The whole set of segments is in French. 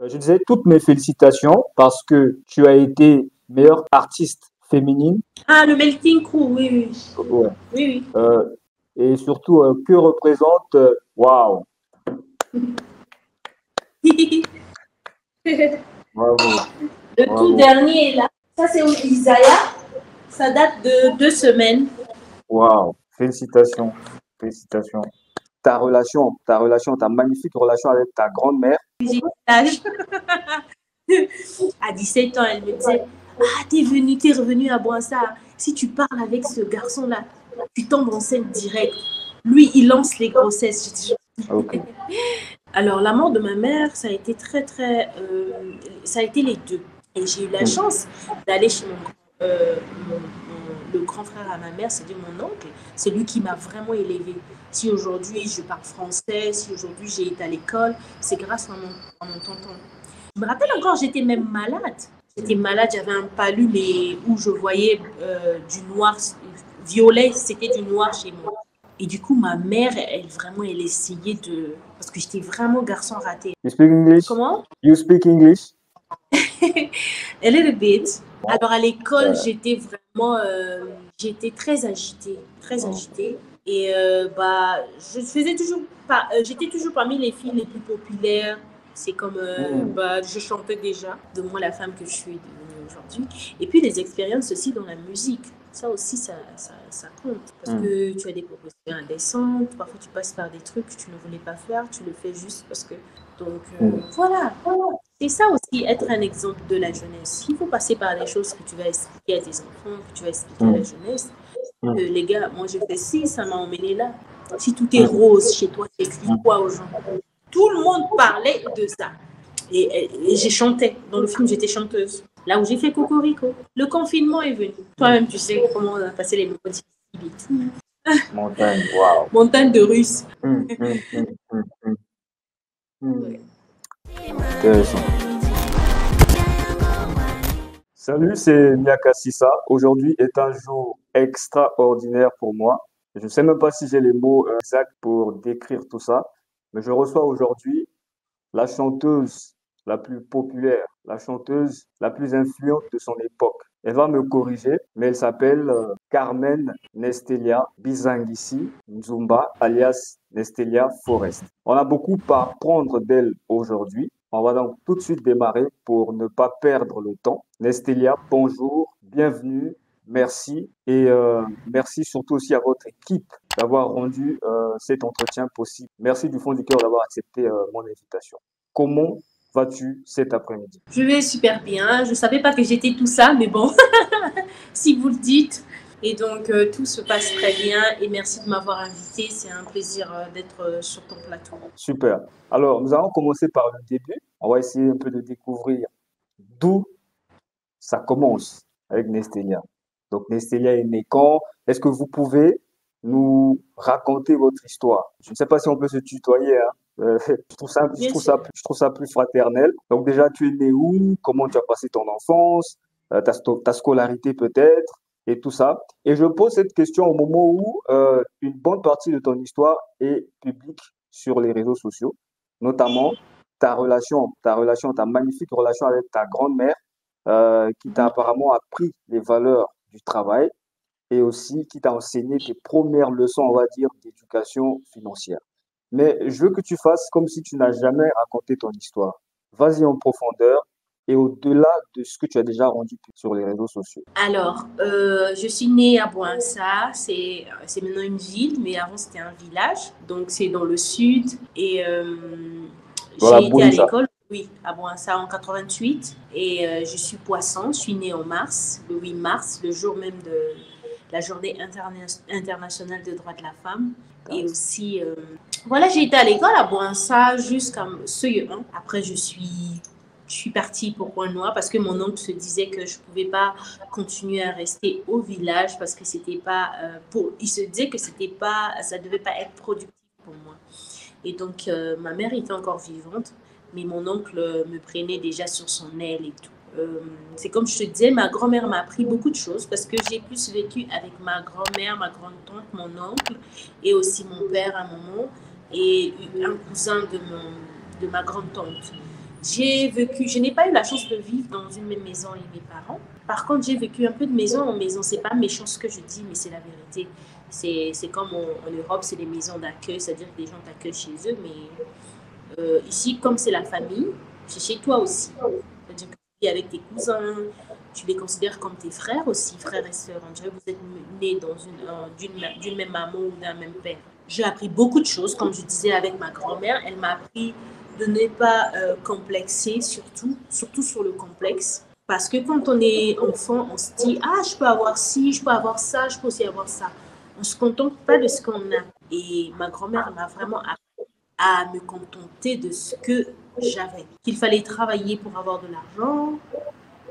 Je disais toutes mes félicitations parce que tu as été meilleure artiste féminine. Ah, le Melting Crew, oui, oui. Ouais. Oui, Euh, et surtout, que représente, waouh, oui. bravo, Le tout bravo, dernier est là. Ça, c'est Isaiah. Ça date de 2 semaines. waouh, félicitations, félicitations. Ta magnifique relation avec ta grand-mère. J'ai l'âge. À 17 ans, elle me disait, ah, t'es revenu à Boissard. Si tu parles avec ce garçon-là, tu tombes enceinte direct. Lui, il lance les grossesses. Ok. Alors, la mort de ma mère, ça a été ça a été les deux. Et j'ai eu la Hmm. chance d'aller chez le grand frère à ma mère, c'est-à-dire mon oncle. C'est lui qui m'a vraiment élevée. Si aujourd'hui je parle français, si aujourd'hui j'ai été à l'école, c'est grâce à mon tonton. Je me rappelle encore, j'étais même malade. J'étais malade, j'avais un palu, mais où je voyais du noir, violet, c'était du noir chez moi. Et du coup, ma mère, elle essayait de... Parce que j'étais vraiment garçon raté. You speak English? Comment? You speak English? A little bit. Bon, Alors, à l'école, euh, j'étais très agitée, très hmm, agitée. Et j'étais toujours parmi les filles les plus populaires. C'est comme, hmm, je chantais déjà, de moi la femme que je suis devenue aujourd'hui. Et puis les expériences aussi dans la musique. Ça aussi, ça compte. Parce hmm, que tu as des propositions indécentes, parfois tu passes par des trucs que tu ne voulais pas faire, tu le fais juste parce que... Donc, hmm. voilà. C'est ça aussi, être un exemple de la jeunesse. Il faut passer par les choses que tu vas expliquer à tes enfants, que tu vas expliquer à la Hmm, jeunesse. hmm, Les gars, moi j'ai fait ci, ça m'a emmené là. Si tout est hmm, rose chez toi, tu expliques hmm. quoi aux gens? Tout le monde parlait de ça. Et j'ai chanté. Dans le film, j'étais chanteuse. Là où j'ai fait Cocorico. Le confinement est venu. Toi-même, tu sais comment on a passé les moments difficiles et tout. Montagne, wow. Montagne de Russe. Hmm, hmm, hmm, hmm, hmm, hmm. Ouais. Intéressant. Salut, c'est Miaka Sissa. Aujourd'hui est un jour extraordinaire pour moi. Je ne sais même pas si j'ai les mots exacts pour décrire tout ça, mais je reçois aujourd'hui la chanteuse la plus populaire, la chanteuse la plus influente de son époque. Elle va me corriger, mais elle s'appelle Carmen Nestelia Bizanguissi Nzumba, alias Nestelia Forest. On a beaucoup à apprendre d'elle aujourd'hui. On va donc tout de suite démarrer pour ne pas perdre le temps. Nestelia, bonjour, bienvenue, merci et merci surtout aussi à votre équipe d'avoir rendu cet entretien possible. Merci du fond du cœur d'avoir accepté mon invitation. Comment vas-tu cet après-midi? Je vais super bien. Je ne savais pas que j'étais tout ça, mais bon, si vous le dites. Et donc, tout se passe très bien. Et merci de m'avoir invité. C'est un plaisir d'être sur ton plateau. Super. Alors, nous allons commencer par le début. On va essayer un peu de découvrir d'où ça commence avec Nestelia. Donc, Nestelia est née quand? Est-ce que vous pouvez nous raconter votre histoire? Je ne sais pas si on peut se tutoyer, hein. Bien sûr. Je trouve ça plus fraternel. Donc, déjà, tu es né où? Comment tu as passé ton enfance? Ta scolarité peut-être? Et tout ça. Et je pose cette question au moment où une bonne partie de ton histoire est publique sur les réseaux sociaux, notamment ta magnifique relation avec ta grand-mère qui t'a apparemment appris les valeurs du travail et aussi qui t'a enseigné tes premières leçons, on va dire, d'éducation financière. Mais je veux que tu fasses comme si tu n'as jamais raconté ton histoire. Vas-y en profondeur et au-delà de ce que tu as déjà rendu sur les réseaux sociaux. Alors, je suis née à Boinsa. C'est maintenant une ville, mais avant, c'était un village. Donc, c'est dans le sud. Et Voilà, j'ai été à Bounza. l'école, oui, à Boinsa en 88. Et je suis poisson. Je suis née en mars, le 8 mars, le jour même de la journée internationale des droits de la femme. Et aussi, voilà, j'ai été à l'école à Boinsa jusqu'à CE1. Après, je suis partie pour Renoir parce que mon oncle se disait que je ne pouvais pas continuer à rester au village parce que c'était pas il se disait que c'était pas, ça devait pas être productif pour moi. Et donc, ma mère était encore vivante, mais mon oncle me prenait déjà sur son aile et tout. C'est comme je te disais, ma grand-mère m'a appris beaucoup de choses parce que j'ai plus vécu avec ma grand-mère, ma grande-tante, mon oncle et aussi mon père à un moment et un cousin de ma grande-tante. je n'ai pas eu la chance de vivre dans une même maison avec mes parents. Par contre, j'ai vécu un peu de maison en maison. C'est pas méchant ce que je dis, mais c'est la vérité. C'est comme en Europe, c'est des maisons d'accueil, c'est-à-dire que les gens t'accueillent chez eux, mais ici, comme c'est la famille, c'est chez toi aussi. C'est-à-dire que tu vis avec tes cousins, tu les considères comme tes frères aussi, frères et sœurs. On dirait que vous êtes nés d'une même maman ou d'un même père. J'ai appris beaucoup de choses, comme je disais avec ma grand-mère. Elle m'a appris de ne pas complexer, surtout sur le complexe. Parce que quand on est enfant, on se dit, ah, je peux avoir ci, je peux avoir ça, je peux aussi avoir ça. On ne se contente pas de ce qu'on a. Et ma grand-mère m'a vraiment appris à me contenter de ce que j'avais. Qu'il fallait travailler pour avoir de l'argent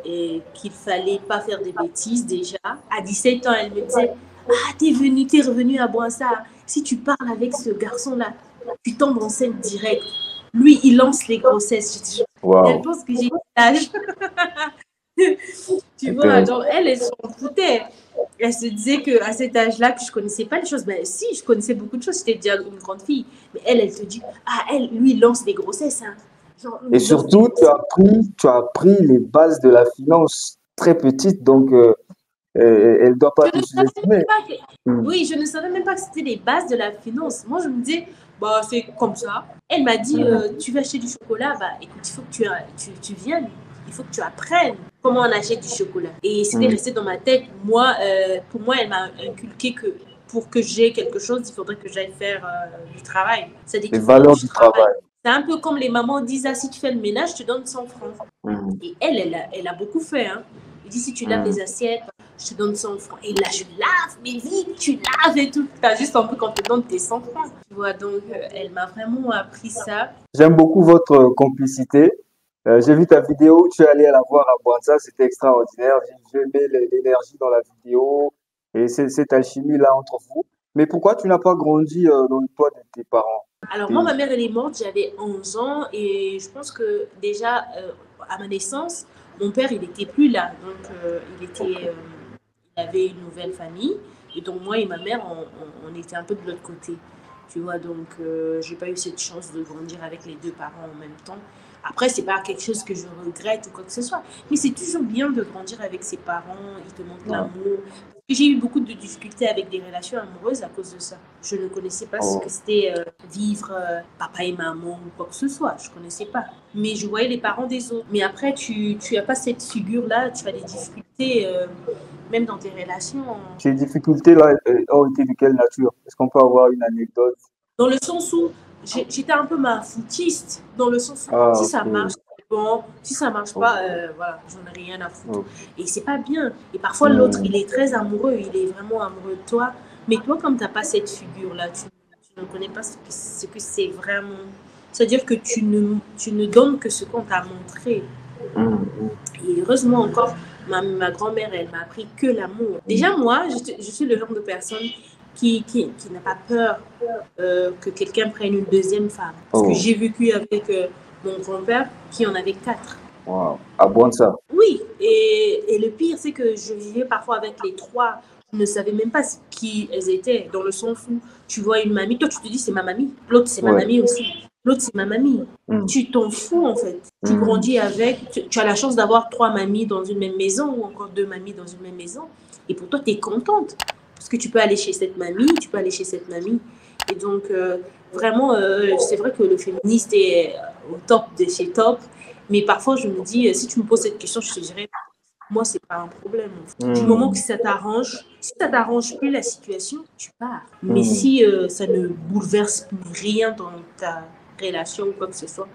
et qu'il fallait pas faire des bêtises déjà. À 17 ans, elle me disait, ah, t'es revenu à Boissard. Si tu parles avec ce garçon-là, tu tombes enceinte direct. Lui, il lance les grossesses. Elle Wow, pense que j'ai l'âge. Tu vois, intéressant. donc elle s'en foutait. Elle se disait qu'à cet âge-là, que je connaissais pas les choses. Ben si, je connaissais beaucoup de choses. J'étais déjà une grande fille. Mais elle te dit, ah, lui, il lance des grossesses. Hein. Genre, Et il lance des surtout, grossesses. tu as appris les bases de la finance très petite, donc elle ne doit pas Je te ne savais sous-estimer. même pas que... Hmm. Oui, je ne savais même pas que c'était les bases de la finance. Moi, je me disais, bah, c'est comme ça. Elle m'a dit, Hmm. tu veux acheter du chocolat? Bah, écoute, il faut que tu viennes. Il faut que tu apprennes comment on achète du chocolat. Et c'était Hmm. resté dans ma tête. Moi, pour moi, elle m'a inculqué que pour que j'ai quelque chose, il faudrait que j'aille faire du travail. C'est-à-dire Les qu'il faudrait que valeurs je du travaille. travail. C'est un peu comme les mamans disent, ah, si tu fais le ménage, je te donne 100 francs. Hmm. Et elle a beaucoup fait. Hein. Il dit, si tu laves Hmm. les assiettes, je te donne 100 francs. Et là, je lave, mais vite, tu laves et tout. Tu as juste envie qu'on te donne tes 100 francs. Tu vois, donc, elle m'a vraiment appris ça. J'aime beaucoup votre complicité. J'ai vu ta vidéo où tu es allé à la voir à Boanza, c'était extraordinaire. J'ai aimé l'énergie dans la vidéo et cette alchimie-là entre vous. Mais pourquoi tu n'as pas grandi dans le toit de tes parents? Alors, moi, T'es- ma mère, elle est morte, j'avais 11 ans. Et je pense que déjà, à ma naissance, mon père, il n'était plus là. Donc, il avait une nouvelle famille. Et donc, moi et ma mère, on était un peu de l'autre côté. Tu vois, donc, j'ai pas eu cette chance de grandir avec les deux parents en même temps. Après, c'est pas quelque chose que je regrette ou quoi que ce soit. Mais c'est toujours bien de grandir avec ses parents. Ils te montrent Ouais. l'amour. J'ai eu beaucoup de difficultés avec des relations amoureuses à cause de ça. Je ne connaissais pas ce que Oh. c'était vivre papa et maman ou quoi que ce soit. Je ne connaissais pas. Mais je voyais les parents des autres. Mais après, tu n'as pas cette figure-là. Tu as des difficultés, même dans tes relations. Ces difficultés-là ont été de quelle nature? Est-ce qu'on peut avoir une anecdote? Dans le sens où j'étais un peu ma foutiste. Dans le sens où Ah, si ça marche, ok. c'est bon. Si ça marche Ok. pas, voilà, j'en ai rien à foutre. Ok. Et c'est pas bien. Et parfois, l'autre, Hmm. il est très amoureux. Il est vraiment amoureux de toi. Mais toi, comme tu n'as pas cette figure-là, tu ne connais pas ce que c'est vraiment. C'est-à-dire que tu ne donnes que ce qu'on t'a montré. Hmm. Et heureusement encore, ma grand-mère, elle m'a appris que l'amour. Déjà, moi, je suis le genre de personne qui n'a pas peur que quelqu'un prenne une deuxième femme. Parce que Oh, j'ai vécu avec mon grand-père qui en avait 4. wow. À Boanza. Oui, et le pire, c'est que je vivais parfois avec les 3. Je ne savais même pas qui elles étaient, dans le sens où tu vois une mamie, toi tu te dis c'est ma mamie, l'autre c'est ma Ouais. mamie aussi, l'autre c'est ma mamie. Hmm. Tu t'en fous en fait. Tu Hmm. grandis avec, tu as la chance d'avoir 3 mamies dans une même maison ou encore 2 mamies dans une même maison. Et pour toi, tu es contente. Parce que tu peux aller chez cette mamie, tu peux aller chez cette mamie. Et donc, vraiment, c'est vrai que le féministe est au top de chez top. Mais parfois, je me dis, si tu me poses cette question, je te dirais, moi, c'est pas un problème. Du moment que Hmm. ça t'arrange, si ça t'arrange plus la situation, tu pars. Mais Hmm. si ça ne bouleverse rien dans ta relation ou quoi que ce soit,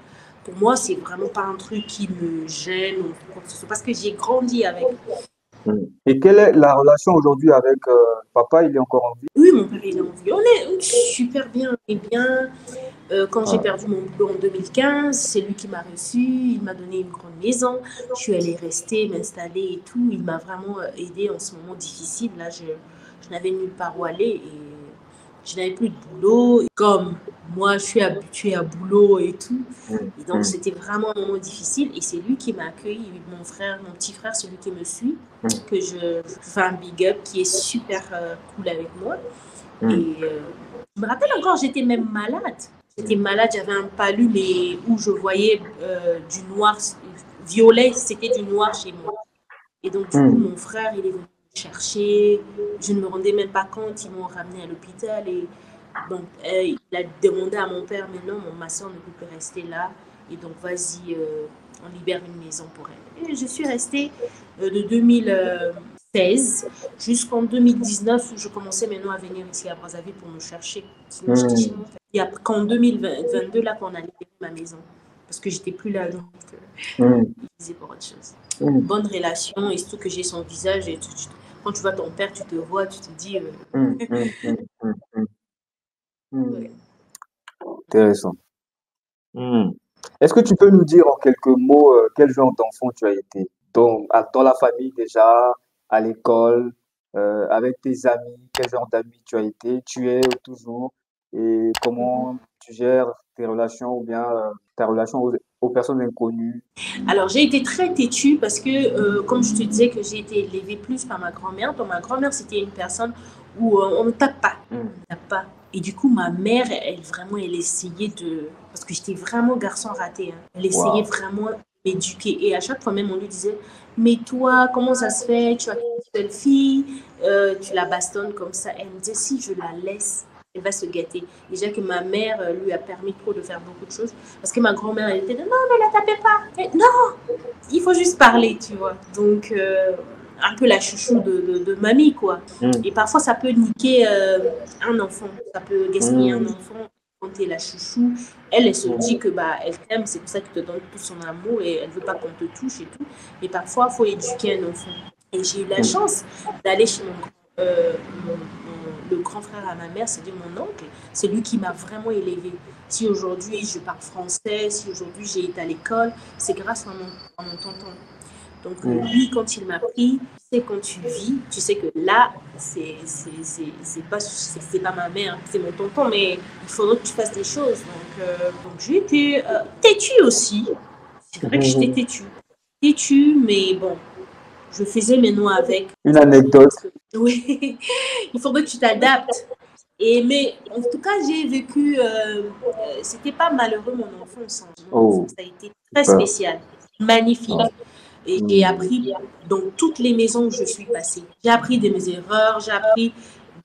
pour moi, c'est vraiment pas un truc qui me gêne ou quoi que ce soit. Parce que j'ai grandi avec. Hmm. Et quelle est la relation aujourd'hui avec papa? Il est encore en vie? Oui, mon père, il est en vie. On est super bien. On est bien. Quand j'ai Ah, perdu mon boulot en 2015, c'est lui qui m'a reçu, il m'a donné une grande maison, je suis allée rester, m'installer et tout. Il m'a vraiment aidé en ce moment difficile. Là, je n'avais nulle part où aller et je n'avais plus de boulot. Et comme moi, je suis habituée à boulot et tout. hmm. Et donc, Hmm. c'était vraiment un moment difficile. Et c'est lui qui m'a accueilli, mon frère, mon petit frère, celui qui me suit, Hmm. que je fais un big up, qui est super cool avec moi. Hmm. Et je me rappelle encore, j'étais même malade. J'étais malade, j'avais un palud, mais où je voyais du noir, violet, c'était du noir chez moi. Et donc, du coup, mon frère, il est venu me chercher. Je ne me rendais même pas compte. Ils m'ont ramené à l'hôpital. Et donc, il a demandé à mon père, mais non, ma soeur ne peut plus rester là. Et donc, vas-y, on libère une maison pour elle. Et je suis restée de 2016 jusqu'en 2019 où je commençais maintenant à venir ici à Brazzaville pour me chercher. Sinon, j'étais chez mon père. Et après, qu'en 2022, là, qu'on a libéré ma maison. Parce que j'étais plus là, donc il disait pour autre chose. Bonne relation, et surtout que j'ai son visage. Et quand tu vois ton père, tu te vois, tu te dis. Ouais. Intéressant. Est-ce que tu peux nous dire en quelques mots quel genre d'enfant tu as été? Dans la famille déjà, à l'école, avec tes amis, quel genre d'amis tu as été, tu es toujours, et comment tu gères tes relations ou bien ta relation aux personnes inconnues? Alors, j'ai été très têtue parce que, comme je te disais, que j'ai été élevée plus par ma grand-mère. Donc, ma grand-mère, c'était une personne où on ne tape pas. On ne tape pas. Et du coup, ma mère, elle essayait de... Parce que j'étais vraiment garçon raté. Hein. Elle essayait vraiment de m'éduquer. Et à chaque fois même, on lui disait, mais toi, comment ça se fait? Tu as une seule fille, tu la bastonnes comme ça. Elle me disait, si je la laisse, elle va se gâter. Déjà que ma mère lui a permis trop de faire beaucoup de choses. Parce que ma grand-mère, elle était de, non, ne la tapez pas. Et, non, il faut juste parler, tu vois. Donc, un peu la chouchou de mamie, quoi. Et parfois, ça peut niquer un enfant. Ça peut gaspiller un enfant quand tu es la chouchou. Elle se dit que bah, elle t'aime, c'est pour ça qu'elle te donne tout son amour et elle veut pas qu'on te touche et tout. Mais parfois, il faut éduquer un enfant. Et j'ai eu la chance d'aller chez le grand frère à ma mère, c'est-à-dire mon oncle. C'est lui qui m'a vraiment élevée. Si aujourd'hui je parle français, si aujourd'hui j'ai été à l'école, c'est grâce à mon tonton. Donc lui, quand il m'a pris, tu sais, quand tu vis, tu sais que là, c'est pas ma mère, c'est mon tonton, mais il faudrait que tu fasses des choses. Donc j'ai été têtue aussi. C'est vrai que j'étais têtue. Têtue, mais bon, je faisais mes noix avec. Une anecdote. Oui, il faudrait que tu t'adaptes. Mais en tout cas, j'ai vécu, c'était pas malheureux mon enfance. Ça a été très spécial, magnifique. Et j'ai appris dans toutes les maisons où je suis passée. J'ai appris de mes erreurs, j'ai appris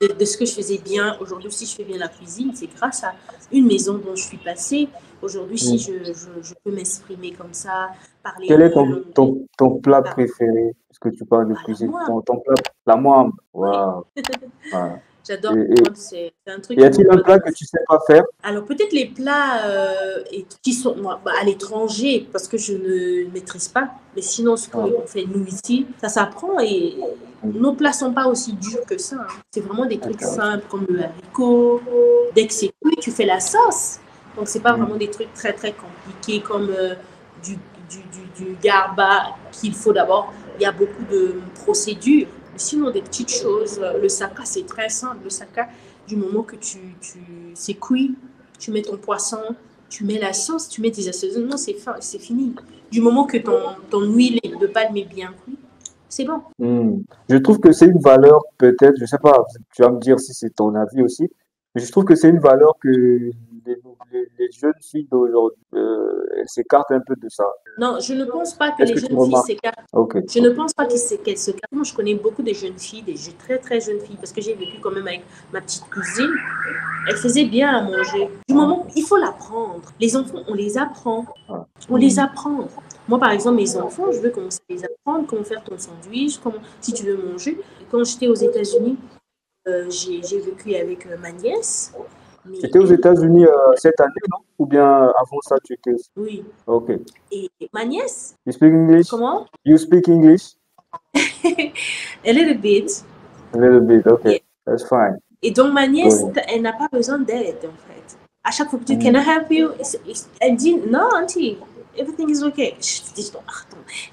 de ce que je faisais bien. Aujourd'hui, si je fais bien la cuisine, c'est grâce à une maison dont je suis passée. Aujourd'hui, si je peux m'exprimer comme ça, parler Quel est ton plat Ah, préféré? Est-ce que tu parles de la cuisine? moi. Ton plat, la moine. Oui, Waouh. Voilà. j'adore Et, la mode, c'est un truc y qui me a-t-il un botte de plat que ouf. tu sais pas faire? Alors peut-être les plats qui sont à l'étranger, parce que je ne maîtrise pas, mais sinon ce qu'on fait nous ici, ça s'apprend et nos plats sont pas aussi durs que ça. Hein. C'est vraiment des trucs simples comme le haricot. Dès que c'est cuit, tu fais la sauce. Donc c'est pas vraiment des trucs très très compliqués comme du, du garba qu'il faut d'abord. Il y a beaucoup de procédures. Mais sinon des petites choses. Le saka c'est très simple. Le saka, du moment que c'est cuit, tu mets ton poisson, tu mets la sauce, tu mets tes assaisonnements, c'est fini. Du moment que ton huile de palme est bien cuite, c'est bon. Je trouve que c'est une valeur, peut-être, je sais pas, tu vas me dire si c'est ton avis aussi, mais je trouve que c'est une valeur que les jeunes filles d'aujourd'hui, elles s'écartent un peu de ça. Non, je ne pense pas que Est-ce les que tu jeunes filles remarques? s'écartent. Ok, Je ne pense pas qu'elles s'écartent. Moi, je connais beaucoup de jeunes filles, des très très jeunes filles, parce que j'ai vécu quand même avec ma petite cousine. Elle faisait bien à manger. Du moment, il faut l'apprendre. Les enfants, on les apprend. On les apprend. Moi, par exemple, mes enfants, je veux commencer à les apprendre comment faire ton sandwich, comment, si tu veux manger. Quand j'étais aux États-Unis, j'ai vécu avec ma nièce. tu Mais étais aux elle, États-Unis cette année, non? Ou bien avant ça, tu étais... oui. Ok. Et ma nièce, You speak English? comment? You speak English? A little bit. A little bit, Et, okay. That's fine. et donc, ma Go nièce, ahead. elle n'a pas besoin d'aide, en fait. À chaque fois que tu dis, can I help you? Elle dit, non, auntie, everything is okay. Je dis, attends,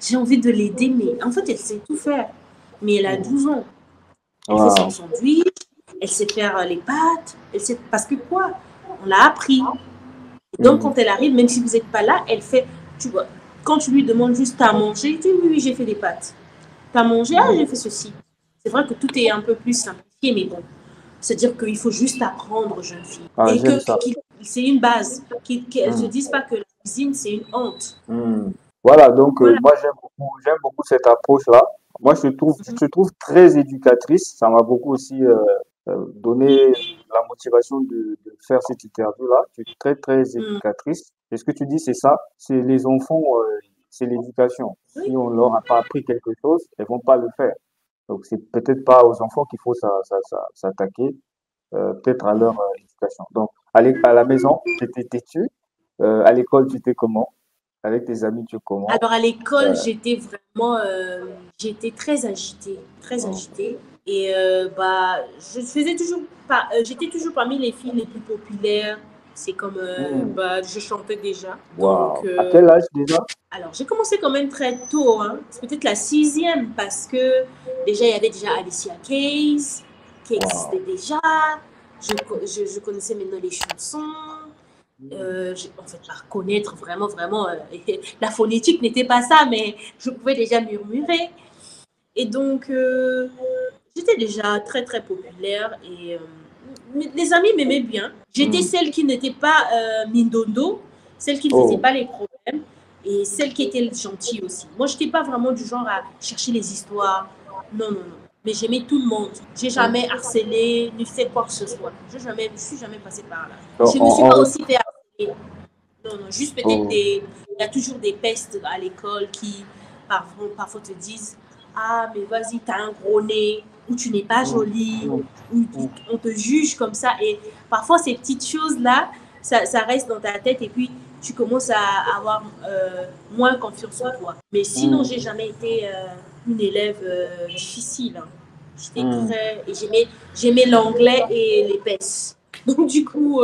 j'ai envie de l'aider, mais en fait, elle sait tout faire. Mais elle a 12 ans. Elle fait son Wow. sandwich, elle sait faire les pâtes, elle sait... Parce que quoi? On l'a appris. Et donc, quand elle arrive, même si vous n'êtes pas là, elle fait, tu vois, quand tu lui demandes juste à manger, elle dit, oui, oui, j'ai fait des pâtes. Tu as mangé? Ah, j'ai fait ceci. C'est vrai que tout est un peu plus simplifié, mais bon. C'est-à-dire qu'il faut juste apprendre, jeune fille. Ah, Et j'aime ça. c'est une base. Qu'elles ne se Hmm. disent pas que la cuisine, c'est une honte. Hmm. Voilà, donc Voilà. moi j'aime beaucoup cette approche-là. Moi Mhm. je trouve très éducatrice. Ça m'a beaucoup aussi donné la motivation de faire cette interview-là. Tu es très Mhm. éducatrice. Et ce que tu dis, c'est ça. C'est les enfants, c'est l'éducation. Oui. Si on leur a pas appris quelque chose, elles vont pas le faire. Donc c'est peut-être pas aux enfants qu'il faut s'attaquer, peut-être à leur éducation. Donc à la maison, tu étais têtu. À l'école, tu étais comment? Avec tes amis, tu es comment? Alors à l'école, Euh, j'étais très agitée, très hum, agitée. Et bah, j'étais toujours parmi les filles les plus populaires. C'est comme, hum. bah, je chantais déjà. Donc, Waouh. À quel âge déjà? alors j'ai commencé quand même très tôt, hein. C'est peut-être la sixième parce que déjà il y avait déjà Alicia Keys qui existait Waouh. déjà. Je connaissais maintenant les chansons. Hum, En fait, par connaître vraiment, vraiment, la phonétique n'était pas ça, mais je pouvais déjà murmurer. Et donc, j'étais déjà très, très populaire et les amis m'aimaient bien. J'étais hum. celle qui n'était pas mindondo, celle qui ne faisait Oh. pas les problèmes et celle qui était gentille aussi. Moi, je n'étais pas vraiment du genre à chercher les histoires. Non, non, non. Mais j'aimais tout le monde. J'ai Hum. jamais harcelé, ni fait quoi que ce soit. Je suis jamais passée par là. Et Donc, je ne me suis on pas re- aussi fait harceler. Non, non, juste peut-être oh. des. Il y a toujours des pestes à l'école qui parfois te disent ah, mais vas-y, t'as un gros nez, ou tu n'es pas Hum, jolie, hum, ou hum, on te juge comme ça. Et parfois, ces petites choses-là, ça reste dans ta tête et puis tu commences à avoir moins confiance en toi. Mais sinon, hum, j'ai jamais été une élève difficile, hein. J'étais hum, très. Et j'aimais l'anglais et l'épaisse. Donc, du coup,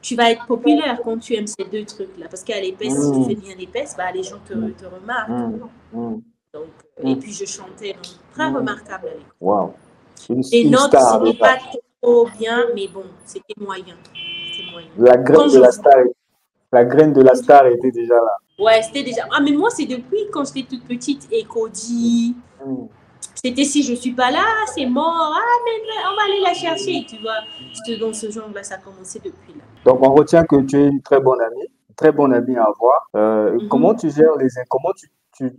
tu vas être populaire quand tu aimes ces deux trucs-là. Parce qu'à l'épaisse, si tu fais hum, bien l'épaisse, bah, les gens hum, te remarquent. hum, hum, Donc, et hum, puis je chantais, donc très hum. remarquable à l'école. Waouh. Les Une notes, star c'était déjà. pas trop bien, mais bon, c'était moyen. C'était moyen. La Quand graine de je la vois. star, la graine de la star était déjà là. Ouais, c'était déjà. Ah, mais moi, c'est depuis quand j'étais toute petite et Cody. Hum, C'était si je suis pas là, c'est mort. Ah, mais on va aller la chercher, tu vois. Dans ce genre-là, ça a commencé depuis là. Donc, on retient que tu es une très bonne amie à avoir. Comment Mhm. tu gères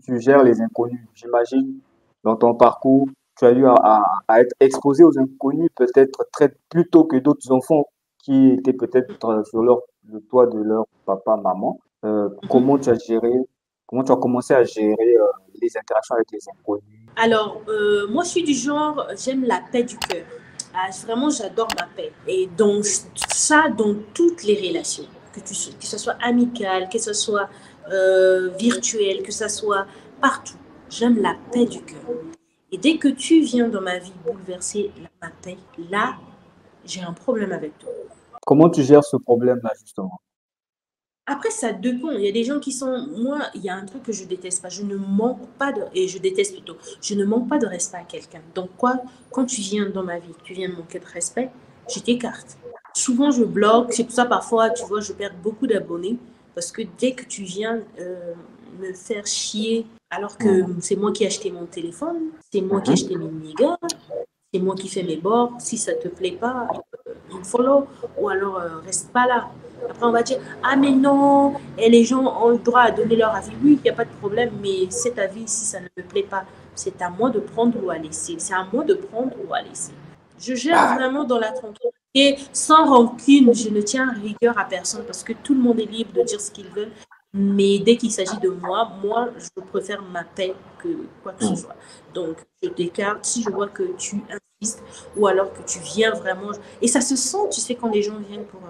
tu gères les inconnus? J'imagine, dans ton parcours, tu as eu à être exposé aux inconnus peut-être très plus tôt que d'autres enfants qui étaient peut-être sur le toit de leur papa, maman. Mhm. Comment tu as commencé à gérer les interactions avec les inconnus? Alors, moi, je suis du genre, j'aime la paix du cœur. Ah, vraiment, j'adore ma paix. Et donc, ça, dans toutes les relations, que ce soit amical, que ce soit virtuel, que ce soit partout, j'aime la paix du cœur. Et dès que tu viens dans ma vie bouleverser ma paix, là, j'ai un problème avec toi. Comment tu gères ce problème-là, justement? Après, ça dépend. Il y a des gens qui sont. Moi, il y a un truc que je déteste pas. Je ne manque pas de. Et je déteste plutôt. Je ne manque pas de respect à quelqu'un. Donc, quoi, quand tu viens dans ma vie, tu viens me manquer de respect, je t'écarte. Souvent, je bloque. C'est pour ça, parfois, tu vois, je perds beaucoup d'abonnés. Parce que dès que tu viens me faire chier, alors que Mhm. c'est moi qui ai acheté mon téléphone, c'est moi qui ai acheté Mhm. mes minigas, c'est moi qui fais mes bords. Si ça te plaît pas, follow ou alors reste pas là. Après, on va dire, ah mais non, et les gens ont le droit à donner leur avis. Oui, il n'y a pas de problème, mais cet avis, si ça ne me plaît pas, c'est à moi de prendre ou à laisser. C'est à moi de prendre ou à laisser. Je gère Ah, vraiment dans la tranquillité, sans rancune. Je ne tiens rigueur à personne parce que tout le monde est libre de dire ce qu'il veut. Mais dès qu'il s'agit de moi, je préfère ma paix que quoi que ce mhm. soit. Donc, je t'écarte si je vois que tu insistes ou alors que tu viens vraiment. Et ça se sent, tu sais, quand les gens viennent pour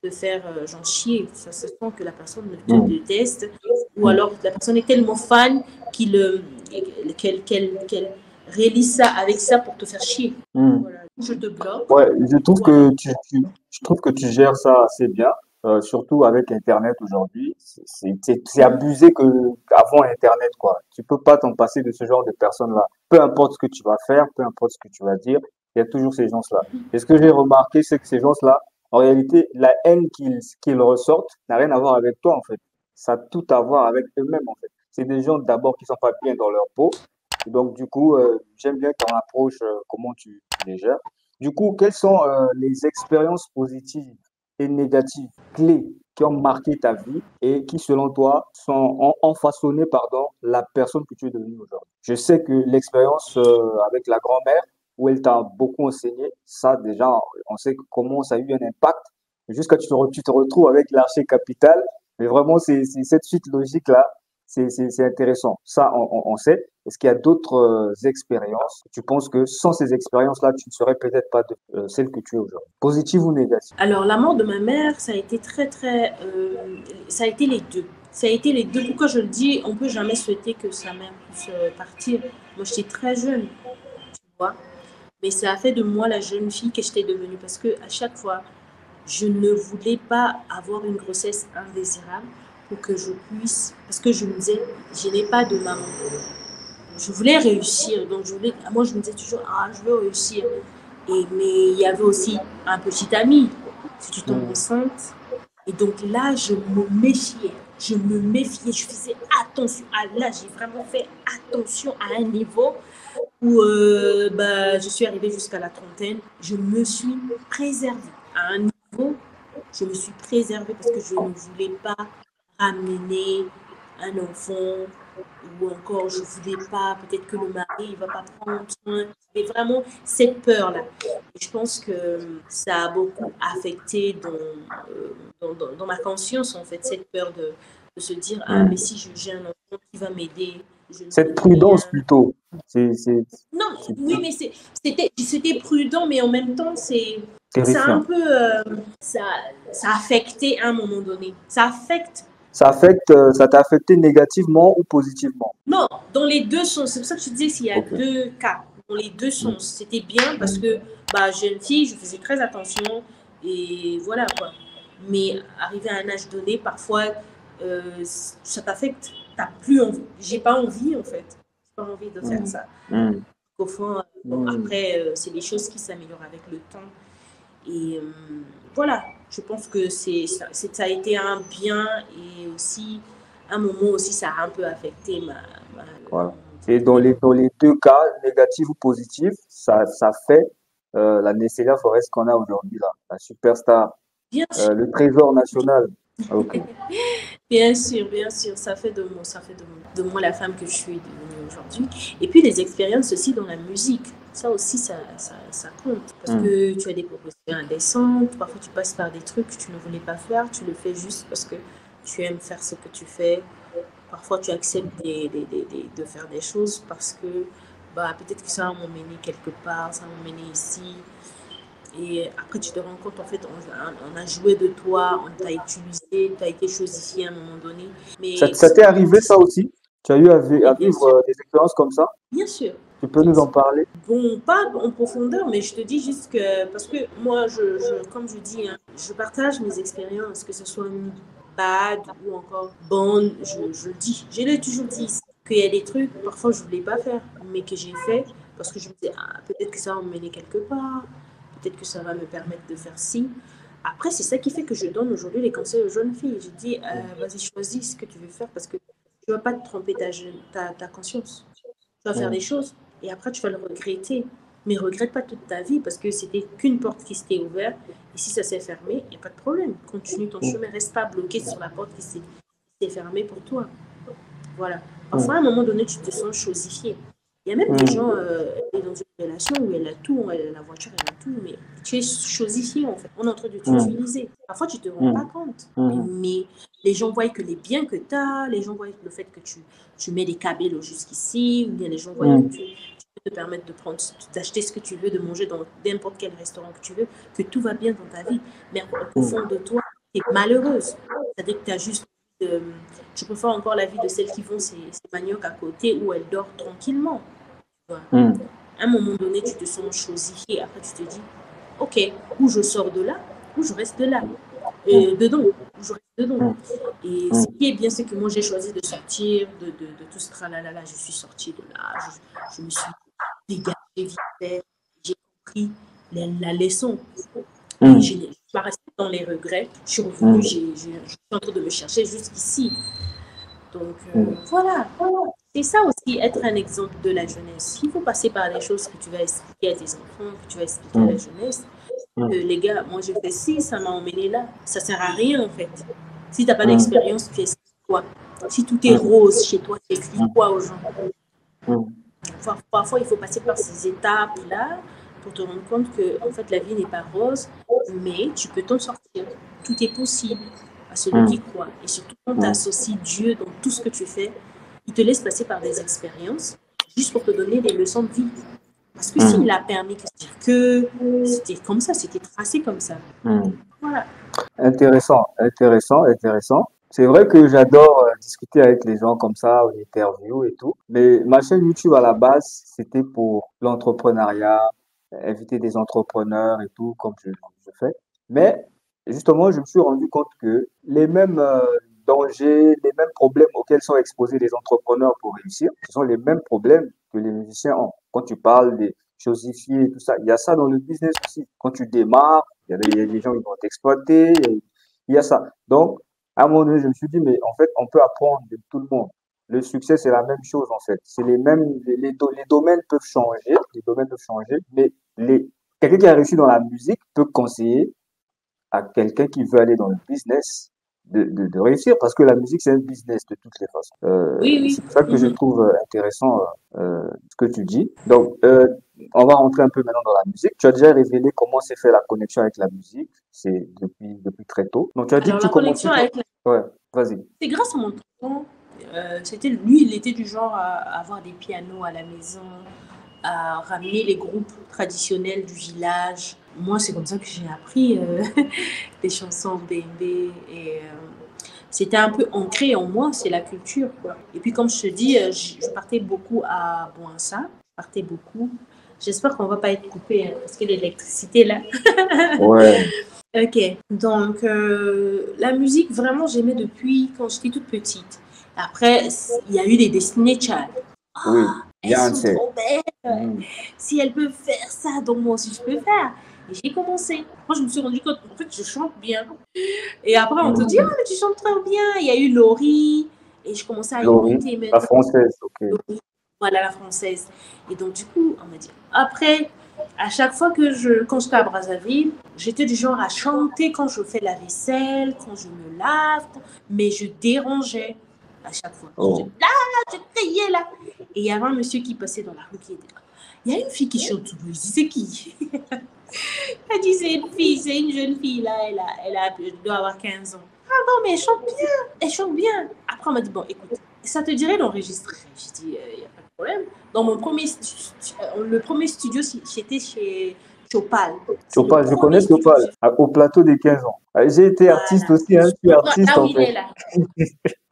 te faire genre chier, ça se sent que la personne te Mhm. déteste ou Mhm. alors que la personne est tellement fan qu'elle réalise ça avec ça pour te faire chier. Mhm. Voilà, je te bloque Ouais, ou alors. je trouve que tu gères ça assez bien, surtout avec Internet aujourd'hui. C'est abusé que avant Internet, quoi. Tu peux pas t'en passer de ce genre de personnes-là. Peu importe ce que tu vas faire, peu importe ce que tu vas dire, il y a toujours ces gens-là. Et ce que j'ai remarqué, c'est que ces gens-là, en réalité, la haine qu'ils ressortent n'a rien à voir avec toi, en fait. Ça a tout à voir avec eux-mêmes, en fait. C'est des gens d'abord qui sont pas bien dans leur peau. Et donc, du coup, j'aime bien ton approche, comment tu les gères. Du coup, quelles sont les expériences positives et négatives clés qui ont marqué ta vie et qui, selon toi, ont façonné, pardon, la personne que tu es devenue aujourd'hui? Je sais que l'expérience avec la grand-mère, où elle t'a beaucoup enseigné, ça déjà, on sait comment ça a eu un impact. Jusqu'à tu te retrouves avec l'archer capital, mais vraiment, c'est cette suite logique-là, c'est intéressant. Ça, on sait. Est-ce qu'il y a d'autres expériences? Tu penses que sans ces expériences-là, tu ne serais peut-être pas celle que tu es aujourd'hui, positive ou négative? Alors, la mort de ma mère, ça a été ça a été les deux. Ça a été les deux. Pourquoi je le dis? On peut jamais souhaiter que sa mère puisse partir. Moi, j'étais très jeune, tu vois. Mais ça a fait de moi la jeune fille que j'étais devenue. Parce que à chaque fois, je ne voulais pas avoir une grossesse indésirable pour que je puisse. Parce que je me disais, je n'ai pas de maman. Je voulais réussir. Donc, moi, je me disais toujours, ah, je veux réussir. Mais il y avait aussi un petit ami. Si tu tombes enceinte. Et donc là, je me méfiais. Je me méfiais. Je faisais attention. Ah, là, j'ai vraiment fait attention à un niveau où je suis arrivée jusqu'à la trentaine. Je me suis préservée. À un niveau, je me suis préservée parce que je ne voulais pas ramener un enfant ou encore je ne voulais pas, peut-être que le mari ne va pas prendre soin. Mais vraiment, cette peur-là. Et je pense que ça a beaucoup affecté dans ma conscience, en fait, cette peur de se dire, ah, mais si j'ai un enfant qui va m'aider, je ne Cette connais prudence rien. plutôt. C'est Non, c'est oui, mais c'était prudent, mais en même temps, ça a un terrifiant. peu, ça a affecté à un moment donné. Ça affecte. Ça t'a affecté négativement ou positivement? Non, dans les deux sens. C'est pour ça que je disais s'il y a Ok. deux cas. Dans les deux Mm. sens. C'était bien parce que, jeune fille, je faisais très attention et voilà quoi. Mais arrivé à un âge donné, parfois, ça t'affecte. T'as plus envie. J'ai pas envie en fait. J'ai pas envie de faire Mm. ça. Mm. Au fond, bon, Mm. après, c'est des choses qui s'améliorent avec le temps. Et voilà, je pense que ça a été un bien et aussi un moment aussi ça a un peu affecté Voilà. mon Et développement. dans les deux cas, négatif ou positif, ça fait la Nesselia Forest qu'on a aujourd'hui là, la superstar, Bien sûr, le trésor national. Ok. bien sûr, ça fait de moi la femme que je suis devenue aujourd'hui. Et puis les expériences aussi dans la musique, ça aussi ça compte. Parce Mm. que tu as des propositions indécentes, parfois tu passes par des trucs que tu ne voulais pas faire, tu le fais juste parce que tu aimes faire ce que tu fais. Parfois, tu acceptes de faire des choses parce que peut-être que ça va m'emmener quelque part, ça va m'emmener ici. Et après, tu te rends compte, en fait, on a joué de toi, on t'a utilisé, tu as été chosifié à un moment donné. Mais Ça t'est arrivé ça aussi? Tu as eu oui, à vivre des expériences comme ça? bien sûr, Tu peux bien nous en sûr. parler? Bon, pas en profondeur, mais je te dis juste que, parce que moi, comme je dis, hein, je partage mes expériences, que ce soit bad ou encore bonne, je le dis. Je l'ai toujours dit ici, qu'il y a des trucs, parfois je ne voulais pas faire, mais que j'ai fait parce que je me disais, ah, peut-être que ça va me mener quelque part, peut-être que ça va me permettre de faire ci. Après, c'est ça qui fait que je donne aujourd'hui les conseils aux jeunes filles. Je dis, vas-y, choisis ce que tu veux faire parce que tu ne vas pas te tromper ta conscience. Tu vas faire Mm. des choses et après tu vas le regretter. Mais regrette pas toute ta vie parce que c'était qu'une porte qui s'était ouverte. Et si ça s'est fermé, il n'y a pas de problème. Continue ton Mm. chemin. Reste pas bloqué sur la porte qui s'est fermée pour toi. Voilà. Parfois, à Mm. un moment donné, tu te sens chosifié. Il y a même des Mm. gens, elle est dans une relation où elle a tout, elle a la voiture, elle a tout, mais tu es chosifié en fait. On est en train de Mm. t'utiliser. Parfois, tu ne te rends pas Mm. compte. Mm. Mais les gens voient que les biens que tu as, les gens voient le fait que tu mets des câbles jusqu'ici, ou bien les gens voient que Mm. tu peux te permettre de prendre, d'acheter ce que tu veux, de manger dans n'importe quel restaurant que tu veux, que tout va bien dans ta vie. Mais au Mm. fond de toi, tu es malheureuse. C'est-à-dire que tu as juste je préfère encore la vie de celles qui font ces maniocs à côté où elles dorment tranquillement. Tu vois. Mm. À un moment donné, tu te sens chosifié. Après, tu te dis, ok, ou je sors de là, ou je reste de là. Mm. Dedans, ou je reste dedans. Mm. Et ce Mm. qui est bien, c'est que moi, j'ai choisi de sortir de tout ce tralala. Je suis sortie de là. Je me suis dégagée vite fait. J'ai compris la leçon. Et je Mm. ne suis pas restée dans les regrets. Je suis revenue, Mm. je suis en train de me chercher jusqu'ici. Donc Mm. voilà, c'est ça aussi être un exemple de la jeunesse. Il faut passer par les choses que tu vas expliquer à tes enfants, que tu vas expliquer à la Mm. jeunesse. Les gars, moi je fais ci, ça m'a emmené là. Ça sert à rien en fait. Si tu n'as pas d'expérience, tu expliques quoi? Si tout est rose chez toi, tu expliques quoi aux gens? Parfois, il faut passer par ces étapes-là pour te rendre compte que en fait, la vie n'est pas rose, mais tu peux t'en sortir. Tout est possible à celui qui croit. Et surtout, quand tu associes Dieu dans tout ce que tu fais, il te laisse passer par des expériences juste pour te donner des leçons de vie. Parce que s'il a permis que c'était comme ça, c'était tracé comme ça. Voilà. Intéressant, intéressant, intéressant. C'est vrai que j'adore discuter avec les gens comme ça, en interview et tout. Mais ma chaîne YouTube à la base, c'était pour l'entrepreneuriat, inviter des entrepreneurs et tout, comme je fais. Mais justement, je me suis rendu compte que les mêmes dangers, les mêmes problèmes auxquels sont exposés les entrepreneurs pour réussir, ce sont les mêmes problèmes que les musiciens ont. Quand tu parles des chosifiés et tout ça, il y a ça dans le business aussi. Quand tu démarres, il y a des gens qui vont t'exploiter, il y a ça. Donc, à un moment donné, je me suis dit, mais en fait, on peut apprendre de tout le monde. Le succès, c'est la même chose, en fait. C'est les mêmes, les domaines peuvent changer, mais quelqu'un qui a réussi dans la musique peut conseiller à quelqu'un qui veut aller dans le business de réussir, parce que la musique, c'est un business de toutes les façons. Oui. C'est pour ça que je trouve intéressant ce que tu dis. Donc, on va rentrer un peu maintenant dans la musique. Tu as déjà révélé comment s'est fait la connexion avec la musique. C'est depuis très tôt. Donc, tu as dit que Alors, tu la commençais. connexion avec Ouais, vas-y. c'est grâce à mon tonton. Lui, il était du genre à avoir des pianos à la maison, à ramener les groupes traditionnels du village. Moi, c'est comme ça que j'ai appris des chansons bébé et c'était un peu ancré en moi, c'est la culture, quoi. Et puis, comme je te dis, je partais beaucoup à Boinsa, je partais beaucoup. J'espère qu'on va pas être coupé hein, parce que l'électricité là. Ouais. Ok, donc la musique, vraiment, j'aimais depuis quand j'étais toute petite. Après, il y a eu les Destiny Child. Oui, Elles sont Beyoncé. trop belles. Si elles peuvent faire ça, donc moi aussi je peux faire. Et j'ai commencé. Moi, je me suis rendu compte, en fait, je chante bien. Et après, on te dit, oh, mais tu chantes très bien. Il y a eu Laurie. Et je commençais à Laurie, imiter la maintenant. française, ok. Voilà, la française. Et donc, du coup, on m'a dit. Après, à chaque fois quand j'étais à Brazzaville, j'étais du genre à chanter quand je fais la vaisselle, quand je me lave, mais je dérangeais à chaque fois. Oh. Je criais là. Et il y avait un monsieur qui passait dans la rue qui était là. Il y a une fille qui chante tout le c'est qui? Elle dit, c'est une fille, c'est une jeune fille là, elle doit avoir 15 ans. Ah bon, mais elle chante bien. Après, on m'a dit, bon, écoute, ça te dirait d'enregistrer? Je dis, il n'y a pas de problème. Dans le premier studio, j'étais chez Chopal. Chopal, je connais Chopal, au plateau des 15 ans. J'ai été artiste Voilà. aussi, hein, je suis artiste Là où en il fait. est là.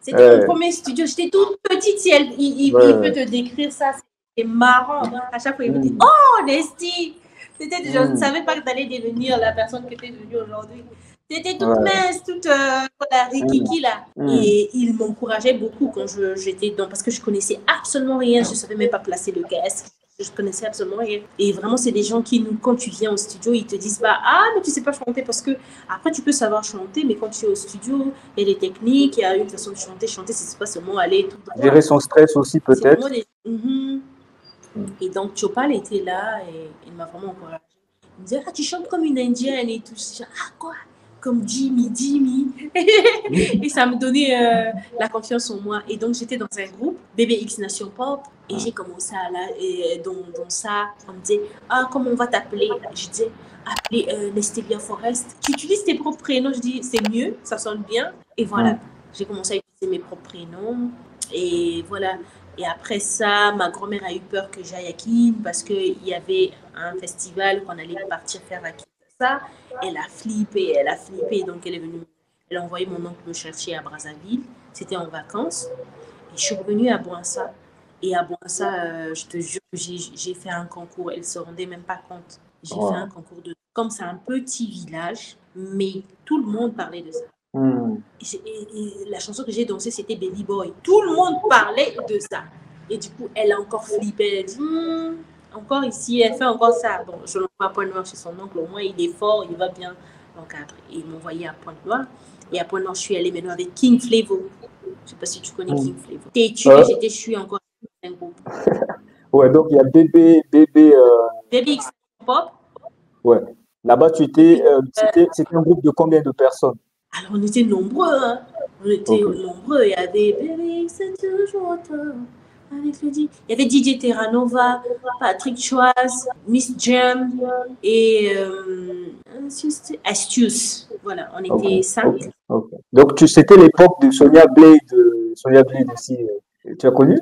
C'était mon premier studio. J'étais toute petite. Si il peut te décrire ça, c'est marrant. À chaque fois, il me dit, oh, Nesty, je ne savais pas que tu allais devenir la personne que tu es devenue aujourd'hui. C'était toute mince, toute voilà, rikiki là. Et il m'encourageait beaucoup quand j'étais dedans parce que je connaissais absolument rien. Je ne savais même pas placer le casque. Je connaissais absolument rien. Et vraiment, c'est des gens qui, quand tu viens au studio, ils te disent pas, ah, mais tu sais pas chanter parce que après, tu peux savoir chanter, mais quand tu es au studio, il y a des techniques, il y a une façon de chanter. Chanter, c'est pas seulement aller tout droit. Gérer son stress aussi peut-être. Et donc, Chopal était là et il m'a vraiment encouragé. Il me disait, ah, tu chantes comme une indienne et tout. Je dis, ah, quoi? Comme Jimmy. Et ça me donnait la confiance en moi. Et donc, j'étais dans un groupe, BBX Nation Pop, et j'ai commencé à là, et dans ça, on me disait, ah, comment on va t'appeler? Je disais, appeler Nestelia Forest. Tu utilises tes propres prénoms, je dis, c'est mieux, ça sonne bien. Et voilà, j'ai commencé à utiliser mes propres prénoms. Et voilà. Et après ça, ma grand-mère a eu peur que j'aille à Kin parce qu'il y avait un festival qu'on allait partir faire à Kin. Ça, elle a flippé, donc elle est venue, elle a envoyé mon oncle me chercher à Brazzaville, c'était en vacances, et je suis revenue à Boinsa, et à Boinsa, je te jure que j'ai fait un concours, elle se rendait même pas compte, j'ai fait un concours comme c'est un petit village, mais tout le monde parlait de ça. Et la chanson que j'ai dansée, c'était Baby Boy, tout le monde parlait de ça, et du coup, elle a encore flippé, elle dit, encore ici, elle fait encore ça. Bon, je l'envoie à Pointe-Noire chez son oncle, au moins il est fort, il va bien l'encadrer. Et il m'a envoyé à Pointe-Noire. Et à Pointe-Noire, je suis allée maintenant avec King Flavor. Je ne sais pas si tu connais King Flavor. Je suis encore dans un groupe. Ouais, donc il y a Baby X Pop. Ouais. Là-bas, c'était un groupe de combien de personnes? Alors, on était nombreux, hein. On était Ok. nombreux. Il y avait Baby, c'est toujours toi. Avec le D. Il y avait DJ Terranova, Patrick Choice, Miss Jam et Astuce. Voilà, on Ok. était 5. Ok. Donc, c'était l'époque de Sonia Blade. Sonia Blade aussi. Tu as connu?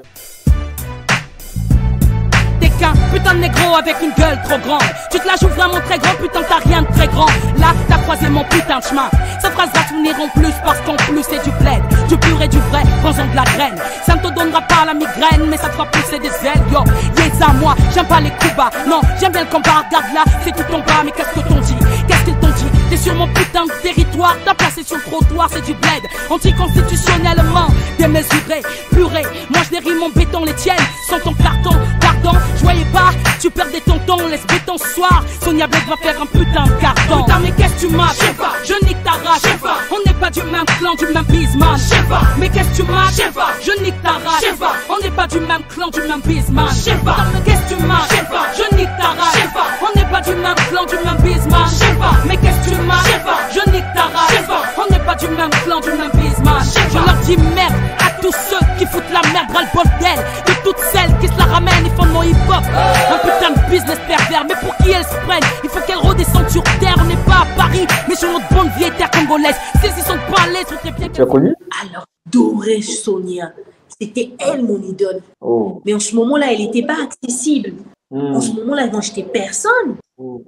T'es qu'un putain de négro avec une gueule trop grande. Tu te la joues vraiment très grand, putain t'as rien de très grand. Là t'as croisé mon putain de chemin. Ces phrases là t'uniront plus parce qu'en plus c'est du bled, du pur et du vrai, prends-en de la graine. Ça ne te donnera pas la migraine, mais ça te fera pousser des ailes. Yo, yes à moi, j'aime pas les coups bas. Non, j'aime bien le combat, regarde là, c'est tout en bas. Mais qu'est-ce que t'ont dit? Qu'est-ce qu'ils t'ont dit? T'es sur mon putain de territoire, ta place est sur le trottoir, c'est du bled. Anticonstitutionnellement, démesuré, puré. Moi je dérive mon béton, les tiennes sont ton carton, pardon. Je voyais pas, tu perdais ton temps, laisse béton ce soir. Sonia Blade va faire un putain de carton. Putain, mais qu'est-ce que tu m'as? J'sais pas, je nique ta race. J'sais pas, on n'est pas du même clan, du même bisman. J'sais pas, mais qu'est-ce que tu m'as? J'sais pas, je nique ta race. J'sais pas, on n'est pas du même clan, du même bisman. J'sais pas, mais qu'est-ce que tu m'as? J'sais pas, je nique ta race. J'sais pas, on n'est pas du même clan, du même bisman. J'sais pas, mais qu'est-ce que tu m'as? J'sais pas, je nique ta race. J'sais pas, on n'est pas du même clan, du même bisman. Je leur dis merde à tous ceux qui foutent la merde, ras le bol d'elle. De toutes celles qui se la ramènent, ils font mon hip-hop. Un putain de business pervers, mais pour qui elles se prennent? Il faut qu'elles redescendent sur terre, on n'est pas à Paris, mais sur notre bonne vieille terre congolaise. Celles-ci sont pas à l'aise, très bien. Tu as connu? Alors, j'adorais Sonia. C'était elle mon idole. Oh. Mais en ce moment-là, elle n'était pas accessible. En ce moment-là, moi, j'étais personne.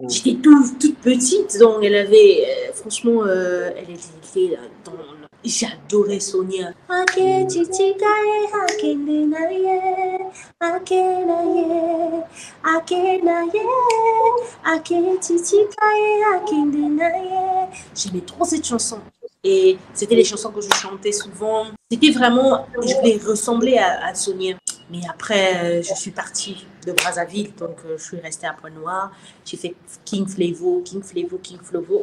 J'étais toute petite, donc elle avait, franchement, elle était dans... J'adorais Sonia. J'aimais trop cette chanson. Et c'était les chansons que je chantais souvent. C'était vraiment, je voulais ressembler à Sonia. Mais après, je suis partie de Brazzaville, donc je suis restée à Pointe-Noire. J'ai fait King Flavo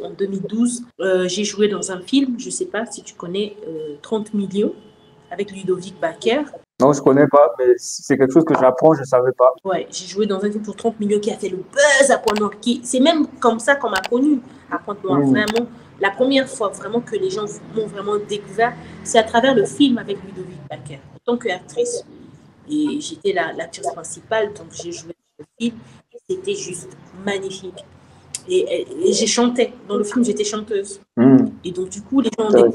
en 2012. J'ai joué dans un film, je ne sais pas si tu connais, 30 millions, avec Ludovic Baker. Non, je connais pas, mais c'est quelque chose que j'apprends, je savais pas. Ouais, j'ai joué dans un film pour 30 millions qui a fait le buzz à Pointe-Noire. C'est même comme ça qu'on m'a connue à Pointe-Noire, vraiment. La première fois vraiment que les gens m'ont vraiment découvert, c'est à travers le film avec Ludovic Baker. En tant qu'actrice, et j'étais l'actrice principale, donc j'ai joué dans le film. C'était juste magnifique. Et j'ai chanté. Dans le film, j'étais chanteuse. Et donc, du coup, les gens ont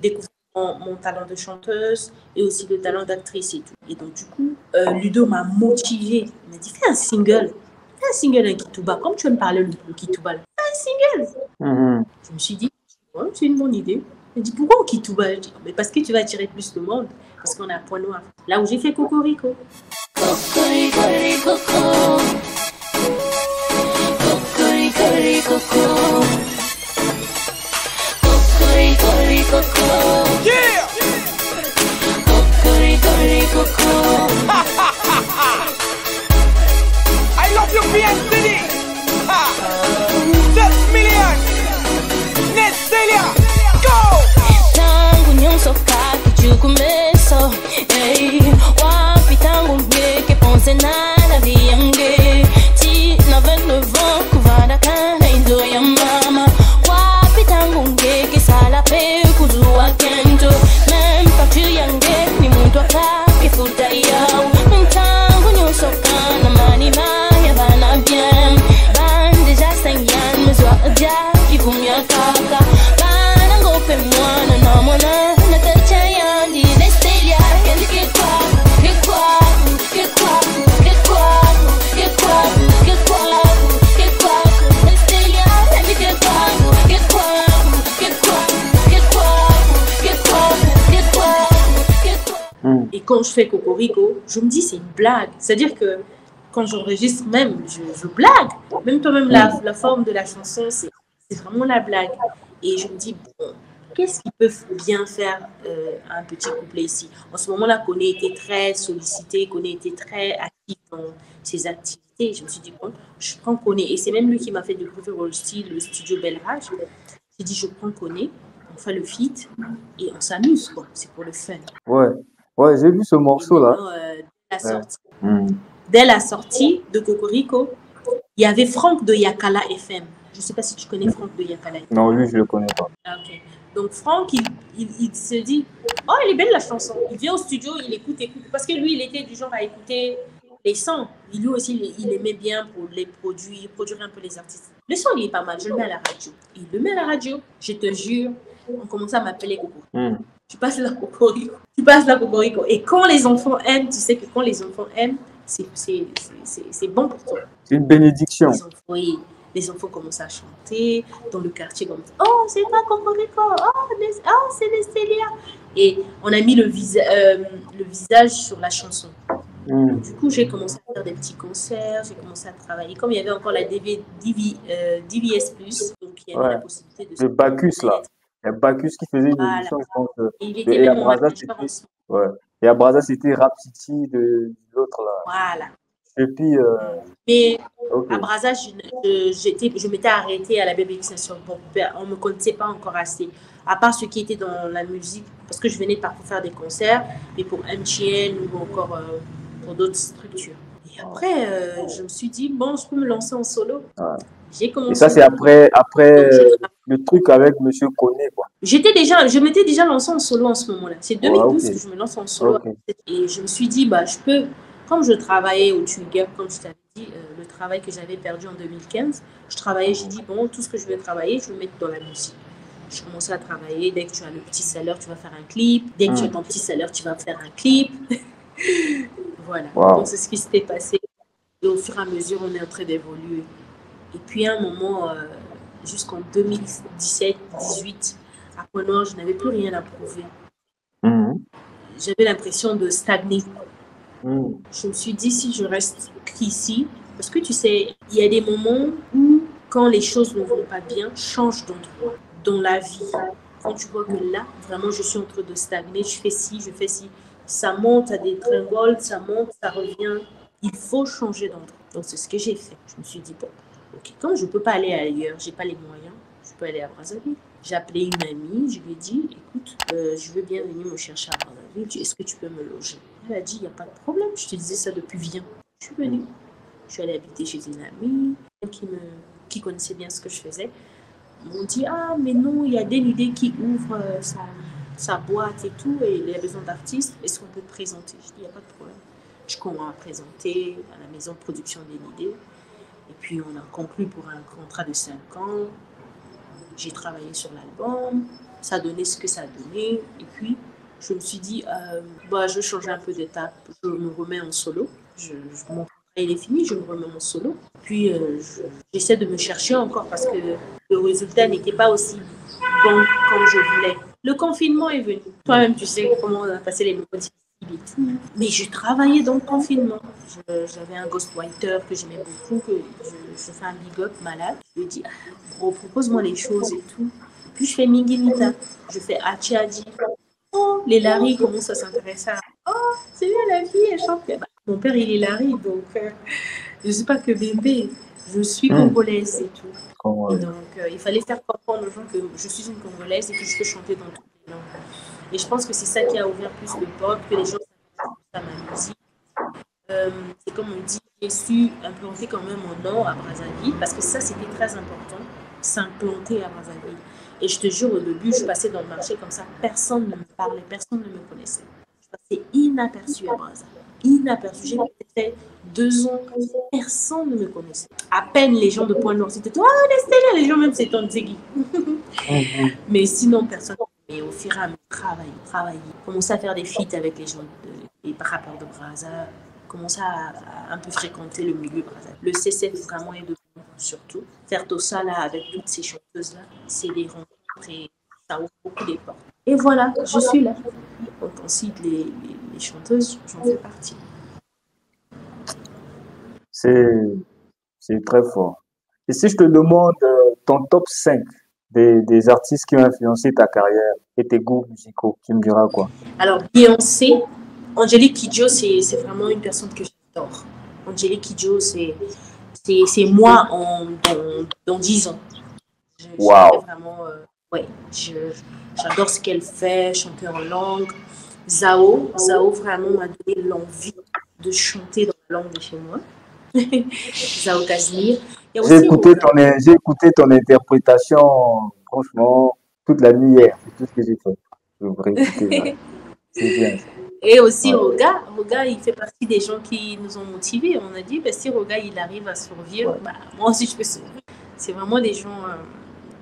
découvert mon talent de chanteuse et aussi le talent d'actrice et tout. Et donc, du coup, Ludo m'a motivée. Il m'a dit, fais un single. Fais un single, un Kituba. Comme tu veux me parler le Kituba, fais un single. Je me suis dit, ouais, c'est une bonne idée. Il m'a dit, pourquoi au Kituba? Je dis, mais parce que tu vas attirer plus de monde. Parce qu'on est à Pointe-Noire. Là où j'ai fait Cocorico. Yeah! I love you, PNCD! 7 million! Net Celia! Go! Tangu nyonso kaki chukumeso Hey, wapi tangu ngeke ponse na vie yange Ti na 29 ans kuvanda kana indo ya mama Wapi tangu ngeke sala pe kuzuwa kento Même pas tu yange ni muntu akake futa yao Tangu nyonso kana manima ya bana bien Bande ja senyan mezwa adia kivumya kaka Bana ngope mwana na mwana na tachaya ndi destelia kendi kekwa kekwa kekwa kekwa kekwa kekwa kekwa destelia kendi kekwa kekwa kekwa kekwa kekwa kekwa kekwa. Et quand je fais Cocorico, je me dis c'est une blague. C'est-à-dire que quand j'enregistre même, je blague. Même toi-même, la forme de la chanson, c'est vraiment la blague. Et je me dis, bon, qu'est-ce qu'ils peuvent bien faire un petit couplet ici? En ce moment-là, Koné était très sollicité, Koné était très actif dans ses activités. Je me suis dit, bon, je prends Koné. Et c'est même lui qui m'a fait découvrir le studio Belrage. J'ai dit, je prends Koné, on fait le feat et on s'amuse, quoi. C'est pour le fun. Ouais, j'ai vu ce morceau-là. Dès la sortie de Cocorico, il y avait Franck de Yakala FM. Je ne sais pas si tu connais Franck de Yakalaï. Non, lui, je ne le connais pas. Ah, ok. Donc Franck, il se dit, oh, elle est belle la chanson. Il vient au studio, il écoute. Parce que lui, il était du genre à écouter les sons. Lui aussi, il aimait bien pour les produire un peu les artistes. Le son, il est pas mal. Je le mets à la radio. Il le met à la radio. Je te jure, on commence à m'appeler Coco. Tu passes la Cocorico. Et quand les enfants aiment, tu sais que quand les enfants aiment, c'est bon pour toi. C'est une bénédiction. Oui. Les enfants commencent à chanter dans le quartier comme ça. Oh, c'est pas Cocorico. Oh, c'est Nestélia. Et on a mis le visage sur la chanson. Du coup, j'ai commencé à faire des petits concerts, j'ai commencé à travailler. Comme il y avait encore la DVS+, donc il y avait la possibilité de... Le Bacchus, là. Il y a Bacchus qui faisait une émission, je pense. Il était même mon manager en ce moment. Ouais. Et à Brazza, c'était Rap City de l'autre, là. Voilà. Et puis... Mais à Brazza, je m'étais arrêtée à la BBX Nation. Bon, on ne me connaissait pas encore assez. À part ceux qui étaient dans la musique, parce que je venais parfois faire des concerts, mais pour MTN ou encore pour d'autres structures. Et après, je me suis dit, bon, je peux me lancer en solo. J'ai commencé. Et ça, c'est après le truc avec Monsieur Koné, quoi. Je m'étais déjà lancée en solo en ce moment-là. C'est 2012 que je me lance en solo. Et je me suis dit, bah, je peux, comme je travaillais au Twitter, comme je t'avais dit, le travail que j'avais perdu en 2015, j'ai dit, bon, tout ce que je vais travailler, je vais mettre dans la musique. Je commençais à travailler. Dès que tu as le petit salaire, tu vas faire un clip. Dès que tu as ton petit salaire, tu vas faire un clip. Voilà. Donc, c'est ce qui s'était passé. Et au fur et à mesure, on est en train d'évoluer. Et puis, à un moment, jusqu'en 2017-18, à Point-Noir, je n'avais plus rien à prouver. J'avais l'impression de stagner. Je me suis dit, si je reste ici, parce que tu sais, il y a des moments où, quand les choses ne vont pas bien, change d'endroit dans la vie. Quand tu vois que là, vraiment, je suis en train de stagner, je fais ci, ça monte à des tringoles, ça monte, ça revient. Il faut changer d'endroit. Donc, c'est ce que j'ai fait. Je me suis dit, bon, ok, comme je ne peux pas aller ailleurs, je n'ai pas les moyens, je peux aller à Brazzaville. J'ai appelé une amie, je lui ai dit, écoute, je veux bien venir me chercher à Brazzaville, est-ce que tu peux me loger? Elle a dit, il n'y a pas de problème, je te disais ça depuis, viens. Je suis venue. Je suis allée habiter chez une amie qui connaissait bien ce que je faisais. Ils m'ont dit, ah, mais non, il y a Denidé qui ouvre sa boîte et tout, et il a besoin d'artistes, est-ce qu'on peut te présenter? Je dis, il n'y a pas de problème. Je commence à présenter à la maison de production Denidé. Et puis, on a conclu pour un contrat de 5 ans. J'ai travaillé sur l'album. Ça a donné ce que ça a donné. Et puis, je me suis dit, je vais changer un peu d'étape. Je me remets en solo. Mon contrat, il est fini, je me remets en solo. Puis, j'essaie de me chercher encore parce que le résultat n'était pas aussi bon comme je voulais. Le confinement est venu. Toi-même, tu sais comment on a passé les moments difficiles et tout. Mais je travaillais dans le confinement. J'avais un ghostwriter que j'aimais beaucoup, que je fais un big up malade. Je lui dis, propose-moi les choses et tout. Puis je fais Minginita, je fais Achiadi. Oh, les Larry commencent à s'intéresser à. Oh, c'est bien la fille, elle chante. Mon père, il est Larry, donc je ne sais pas que bébé, je suis congolaise et tout. Et donc, il fallait faire comprendre aux gens que je suis une Congolaise et que je peux chanter dans toutes les langues. Et je pense que c'est ça qui a ouvert plus de portes, que les gens s'intéressent à ma musique. C'est comme on dit, j'ai su implanter quand même mon nom à Brazzaville, parce que ça, c'était très important, s'implanter à Brazzaville. Et je te jure, au début, je passais dans le marché comme ça, personne ne me parlait, personne ne me connaissait. Je passais inaperçu à Brazzaville. Inaperçu. J'ai fait 2 ans, personne ne me connaissait. À peine les gens de Point-Noir, c'était toi, Nestélia, les gens même c'est ton Nzegui. Mais sinon, personne. Et au fur et à mesure, travailler, commencer à faire des feats avec les gens, les rappeurs de Brazza, commencer à un peu fréquenter le milieu Brazza. Le CCF vraiment est de bon, surtout. Faire tout ça là avec toutes ces chanteuses-là, c'est des rencontres et ça ouvre beaucoup des portes. Et voilà, je suis là. Quand on cite les chanteuses, j'en fais partie. C'est très fort. Et si je te demande ton top 5 des artistes qui ont influencé ta carrière et tes goûts musicaux, tu me diras quoi? Alors, Beyoncé, Angélique Kidjo, c'est vraiment une personne que j'adore. Angélique Kidjo, c'est moi dans 10 ans. Wow. Vraiment, j'adore ce qu'elle fait, chanter en langue. Zao vraiment m'a donné l'envie de chanter dans la langue de chez moi. Zao Kazmir. Il y a aussi Roga. J'ai écouté ton interprétation, franchement, toute la nuit hier. C'est tout ce que j'ai fait. Je voudrais écouter ça. C'est bien ça. Et aussi Ouais. Roga. Roga, il fait partie des gens qui nous ont motivés. On a dit, bah, si Roga, il arrive à survivre, Ouais. bah, moi aussi, je peux survivre. C'est vraiment des gens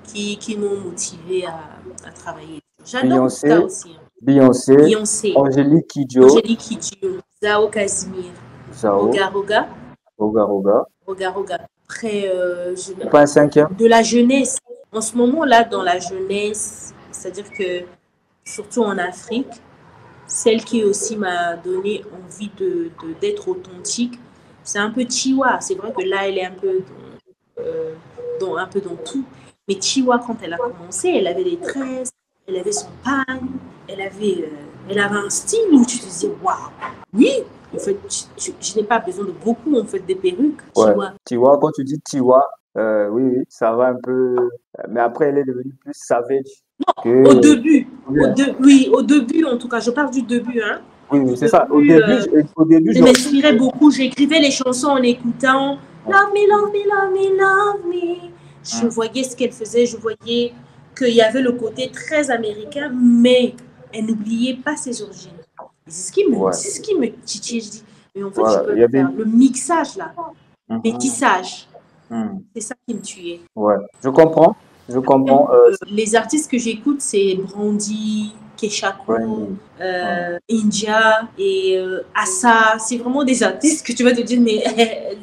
qui m'ont motivé à travailler. J'adore Beyoncé, ça aussi. Hein. Beyoncé, Beyoncé, Angélique Kidjo, Angélique Kidjo, Zao Casimir, Zao, Roga Roga, Roga Roga. Roga Roga. Après, C'est pas un cinquième? de la jeunesse. En ce moment-là, dans la jeunesse, c'est-à-dire que, surtout en Afrique, celle qui aussi m'a donné envie d'être authentique, c'est un peu Chiwa. C'est vrai que là, elle est un peu un peu dans tout. Mais Chiwa, quand elle a commencé, elle avait des tresses, elle avait son pagne, elle avait un style où tu te disais, waouh, oui, en fait, je n'ai pas besoin de beaucoup, en fait, des perruques. Ouais. Chiwa. Tiwa, quand tu dis Tiwa, oui, oui, ça va un peu. Mais après, elle est devenue plus savage que. Au début, Ouais. oui, au début, en tout cas, je parle du début, hein. Oui, oui, c'est ça. Au Je début, m'inspirais beaucoup, j'écrivais les chansons en écoutant Love me, love me, love me, love me. Je voyais ce qu'elle faisait, je voyais qu'il y avait le côté très américain, mais elle n'oubliait pas ses origines. C'est Ouais. ce qui me titillait. Je dis, mais en fait, Voilà, je peux il y le avait. faire. Le mixage, là, Mhm. métissage, Mhm. c'est ça qui me tuait. Ouais, je comprends. Je comprends. Les artistes que j'écoute, c'est Brandy, Keshako, Brandy. Ouais. India et Assa. C'est vraiment des artistes que tu vas te dire, mais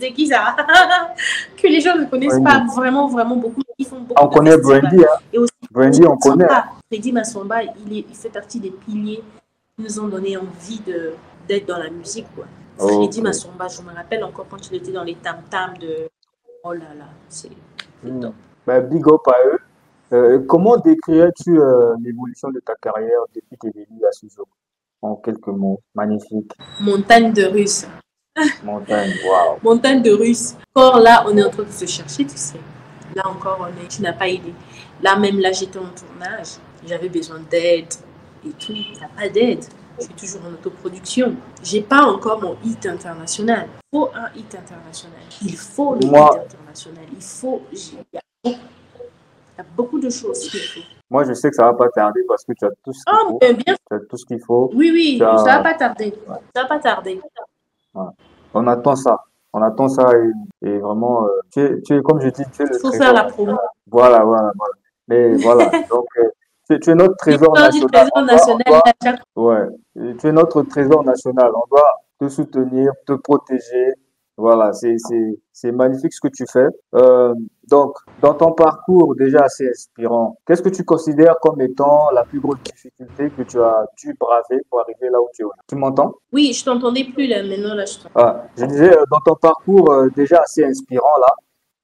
c'est qui ça? Que les gens ne connaissent Brandy. pas vraiment, vraiment beaucoup. Ils font beaucoup On de connaît festivals. Brandy, hein. Et aussi, Brandy, on connaît. Freddy Massamba, il fait partie des piliers qui nous ont donné envie d'être dans la musique, quoi. Freddy Ok. Massamba, je me rappelle encore quand il était dans les tam-tams de... Oh là là, c'est top. Ben, big up à eux. Comment décrirais-tu l'évolution de ta carrière depuis tes débuts à ce jour? En quelques mots. Magnifique. Montagne de Russe. Montagne, waouh. Montagne de Russe. Encore là, on est en train de se chercher, tu sais. Là encore, tu n'as pas idée. Là même, là, j'étais en tournage. J'avais besoin d'aide et tout. Il n'y a pas d'aide. Je suis toujours en autoproduction. J'ai pas encore mon hit international. Il faut un hit international. Il faut le hit international. Il faut... Il y a beaucoup de choses qu'il faut. Moi, je sais que ça va pas tarder parce que tu as tout ce qu'il faut. Mais bien. Tu as tout ce qu'il faut. Oui, oui, Tu as- ça va pas tarder. Ouais. Ça va pas tarder. Ouais. On attend ça. On attend ça et vraiment, tu es, comme je dis, tu es le Il faut trésor. faire la promo. Voilà, voilà, voilà. Mais voilà, donc tu es notre trésor L'histoire du national. trésor national à chaque Ouais, et tu es notre trésor national. On doit te soutenir, te protéger. Voilà, c'est magnifique ce que tu fais. Donc, dans ton parcours déjà assez inspirant, qu'est-ce que tu considères comme étant la plus grosse difficulté que tu as dû braver pour arriver là où tu es aujourd'hui? Tu m'entends? Oui, je t'entendais plus là, maintenant là je t'entends. Ah, je disais, dans ton parcours déjà assez inspirant là,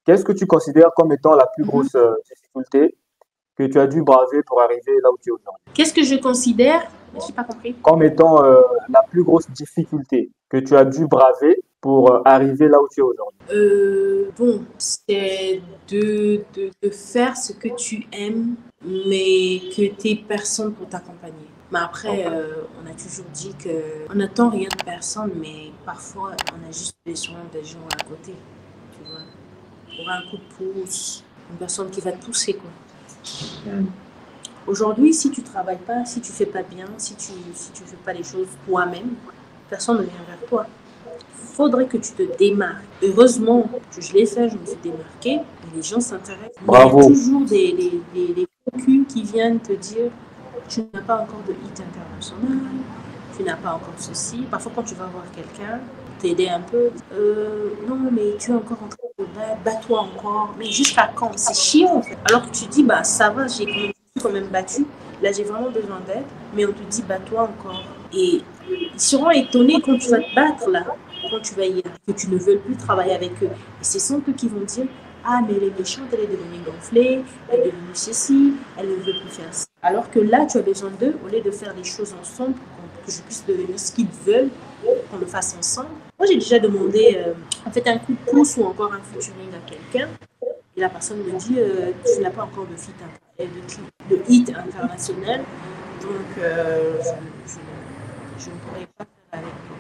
qu'est-ce que tu considères comme étant la plus grosse difficulté que tu as dû braver pour arriver là où tu es aujourd'hui? Qu'est-ce que je considère? Je n'ai pas compris. Comme étant la plus grosse difficulté que tu as dû braver pour arriver là où tu es aujourd'hui? Bon, c'est de faire ce que tu aimes, mais que tu n'aies personne pour t'accompagner. Mais après, on a toujours dit qu'on n'attend rien de personne, mais parfois, on a juste besoin des gens à côté, tu vois. Pour un coup de pouce, une personne qui va te pousser, quoi. Aujourd'hui, si tu ne travailles pas, si tu ne fais pas bien, si tu fais pas les choses toi-même, personne ne vient vers toi. Il faudrait que tu te démarques. Heureusement que je l'ai fait, je me suis démarquée, et les gens s'intéressent. Bravo. Il y a toujours des cocus qui viennent te dire tu n'as pas encore de hit international, tu n'as pas encore ceci. Parfois, quand tu vas voir quelqu'un, t'aider un peu, non, mais tu es encore en train de battre, bats-toi encore. Mais jusqu'à quand? C'est chiant en fait. Alors que tu dis, bah ça va, j'ai quand même battu. Là, j'ai vraiment besoin d'aide, mais on te dit, bats-toi encore. Et ils seront étonnés quand tu vas te battre là, quand tu vas y aller, que tu ne veux plus travailler avec eux. Et ce sont eux qui vont dire, ah, mais elle est méchante, elle est devenue gonflée, elle est devenue ceci, elle ne veut plus faire ça. Alors que là, tu as besoin d'eux, au lieu de faire les choses ensemble, pour que je puisse devenir ce qu'ils veulent, qu'on le fasse ensemble. Moi, j'ai déjà demandé, en fait, un coup de pouce ou encore un featuring à quelqu'un. Et la personne me dit, tu n'as pas encore de hit international, donc je ne pourrais pas faire avec toi.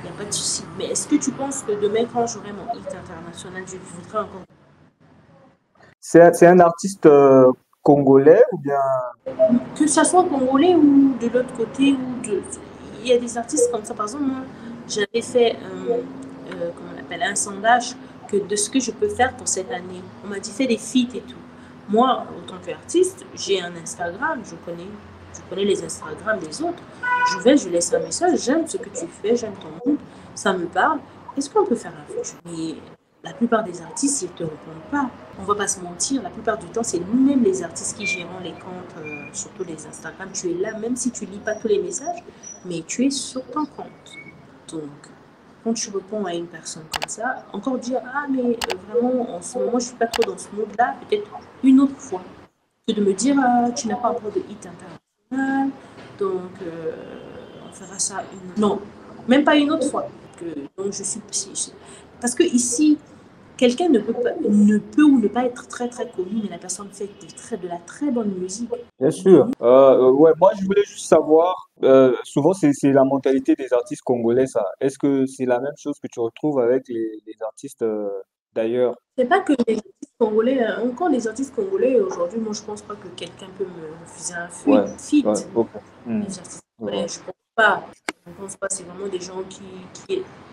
Il n'y a pas de souci. Mais est-ce que tu penses que demain, quand j'aurai mon hit international, je voudrais encore... c'est un artiste congolais ou bien... Que ça soit congolais ou de l'autre côté, il y a des artistes comme ça. Par exemple, moi, j'avais fait comment on appelle, un sondage de ce que je peux faire pour cette année. On m'a dit fais des feats et tout. Moi, en tant qu'artiste, j'ai un Instagram, je connais les Instagrams des autres. Je laisse un message, j'aime ce que tu fais, j'aime ton monde, ça me parle. Est-ce qu'on peut faire un feat? Mais la plupart des artistes, ils ne te répondent pas. On ne va pas se mentir, la plupart du temps, c'est nous-mêmes les artistes qui gérons les comptes, surtout les Instagram. Tu es là, même si tu ne lis pas tous les messages, mais tu es sur ton compte. Donc, quand tu réponds à une personne comme ça, encore dire ah mais vraiment en ce moment je suis pas trop dans ce mode-là, peut-être une autre fois, que de me dire tu n'as pas encore de hit international, donc on fera ça non, même pas une autre fois. Donc je suis parce que ici quelqu'un ne peut ou ne pas être très très connu, mais la personne fait de la très bonne musique. Bien sûr. Ouais, moi, je voulais juste savoir, souvent, c'est la mentalité des artistes congolais, ça. Est-ce que c'est la même chose que tu retrouves avec les artistes d'ailleurs? C'est pas que les artistes congolais, encore les artistes congolais aujourd'hui, moi je pense pas que quelqu'un peut me refuser un Ouais, feat. ouais, ok. Les artistes congolais, je pense pas. Je pense pas, c'est vraiment des gens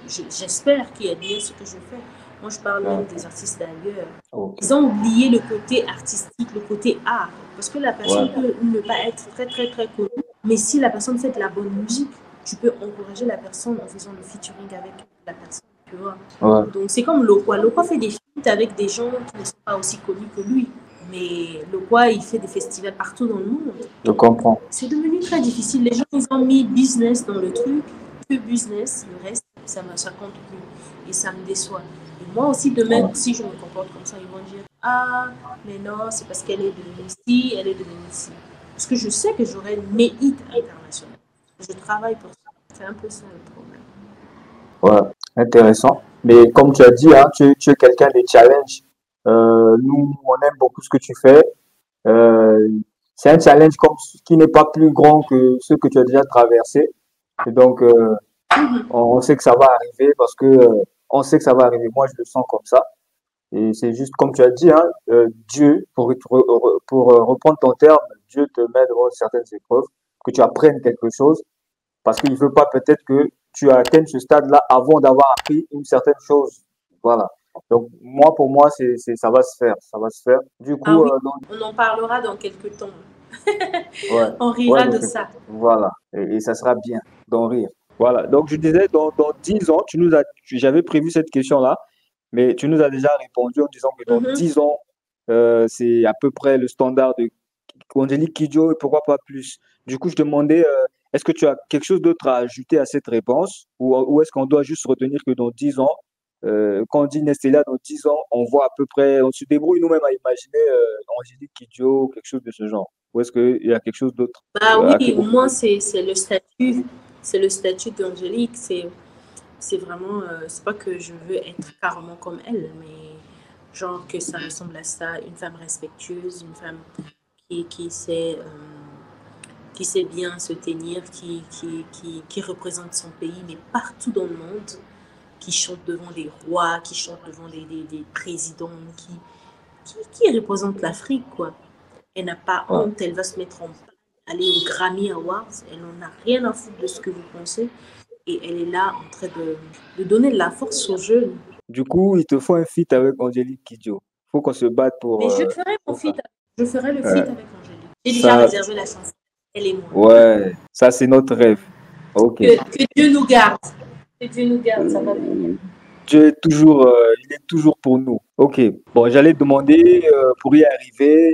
j'espère qu'ils admirent ce que je fais. Moi, je parle même des artistes d'ailleurs. Ok. Ils ont oublié le côté artistique, le côté art. Parce que la personne peut ne pas être très, très, très connue. Mais si la personne fait de la bonne musique, tu peux encourager la personne en faisant le featuring avec la personne. Tu vois. Ouais. Donc, c'est comme Lokwa. Lokwa fait des feats avec des gens qui ne sont pas aussi connus que lui. Mais Lokwa, il fait des festivals partout dans le monde. Je comprends. C'est devenu très difficile. Les gens, ils ont mis business dans le truc. Que business, le reste, ça compte plus. Et ça me déçoit. Et moi aussi, demain, si je me comporte comme ça, ils vont dire ah, mais non, c'est parce qu'elle est devenue ici, elle est devenue ici. Parce que je sais que j'aurai mes hits internationaux. Je travaille pour ça. C'est un peu ça le problème. Ouais, intéressant. Mais comme tu as dit, hein, tu es quelqu'un des challenges. Nous, on aime beaucoup ce que tu fais. C'est un challenge qui n'est pas plus grand que ceux que tu as déjà traversés. Et donc, on sait que ça va arriver parce que on sait que ça va arriver. Moi, je le sens comme ça. Et c'est juste comme tu as dit, hein, Dieu, pour reprendre ton terme, Dieu te met devant certaines épreuves, que tu apprennes quelque chose, parce qu'il ne veut pas peut-être que tu atteignes ce stade-là avant d'avoir appris une certaine chose. Voilà. Donc, moi, pour moi, ça va se faire. Ça va se faire. Du coup, oui, on en parlera dans quelques temps. Ouais, on rira de ça. Voilà. Et ça sera bien d'en rire. Voilà. Donc, je disais, dans 10 ans, j'avais prévu cette question-là, mais tu nous as déjà répondu en disant que dans 10 ans, c'est à peu près le standard de Angélique Kidjo et pourquoi pas plus. Du coup, je demandais, est-ce que tu as quelque chose d'autre à ajouter à cette réponse ou est-ce qu'on doit juste retenir que dans 10 ans, quand on dit Nestella, dans 10 ans, on voit à peu près, on se débrouille nous-mêmes à imaginer Angélique Kidjo, quelque chose de ce genre. Ou est-ce qu'il y a quelque chose d'autre? Oui, moi, c'est le statut. C'est le statut d'Angélique. C'est vraiment, c'est pas que je veux être carrément comme elle, mais genre que ça ressemble à ça, une femme respectueuse, une femme qui sait bien se tenir, qui représente son pays, mais partout dans le monde, qui chante devant des rois, qui chante devant des présidents, qui représente l'Afrique, quoi. Elle n'a pas honte, elle va se mettre aller au Grammy Awards, elle n'en a rien à foutre de ce que vous pensez. Et elle est là en train de donner de la force aux jeunes. Du coup, il te faut un feat avec Angélique Kidjo. Il faut qu'on se batte pour. Mais je ferai mon feat. Je ferai le feat avec Angélique. J'ai déjà réservé la chanson. Elle et moi. Ouais, ça c'est notre rêve. Ok. Que Dieu nous garde. Que Dieu nous garde, ça va venir. Dieu est il est toujours pour nous. Ok. Bon, j'allais te demander pour y arriver,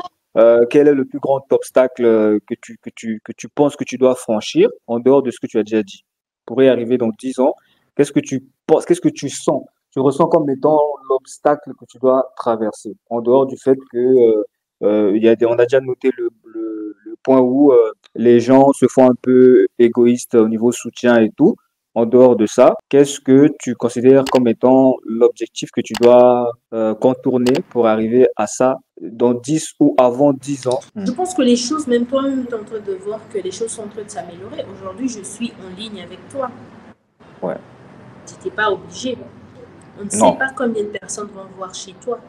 quel est le plus grand obstacle que tu penses que tu dois franchir en dehors de ce que tu as déjà dit? Pour y arriver dans 10 ans, qu'est-ce que tu penses, qu'est-ce que tu sens? Tu ressens comme étant l'obstacle que tu dois traverser, en dehors du fait que on a déjà noté le point où les gens se font un peu égoïstes au niveau soutien et tout. En dehors de ça, qu'est-ce que tu considères comme étant l'objectif que tu dois contourner pour arriver à ça dans 10 ou avant 10 ans? Je pense que les choses, même toi-même, tu es en train de voir que les choses sont en train de s'améliorer. Aujourd'hui, je suis en ligne avec toi. Ouais. Tu n'étais pas obligé. On ne sait pas combien de personnes vont voir chez toi.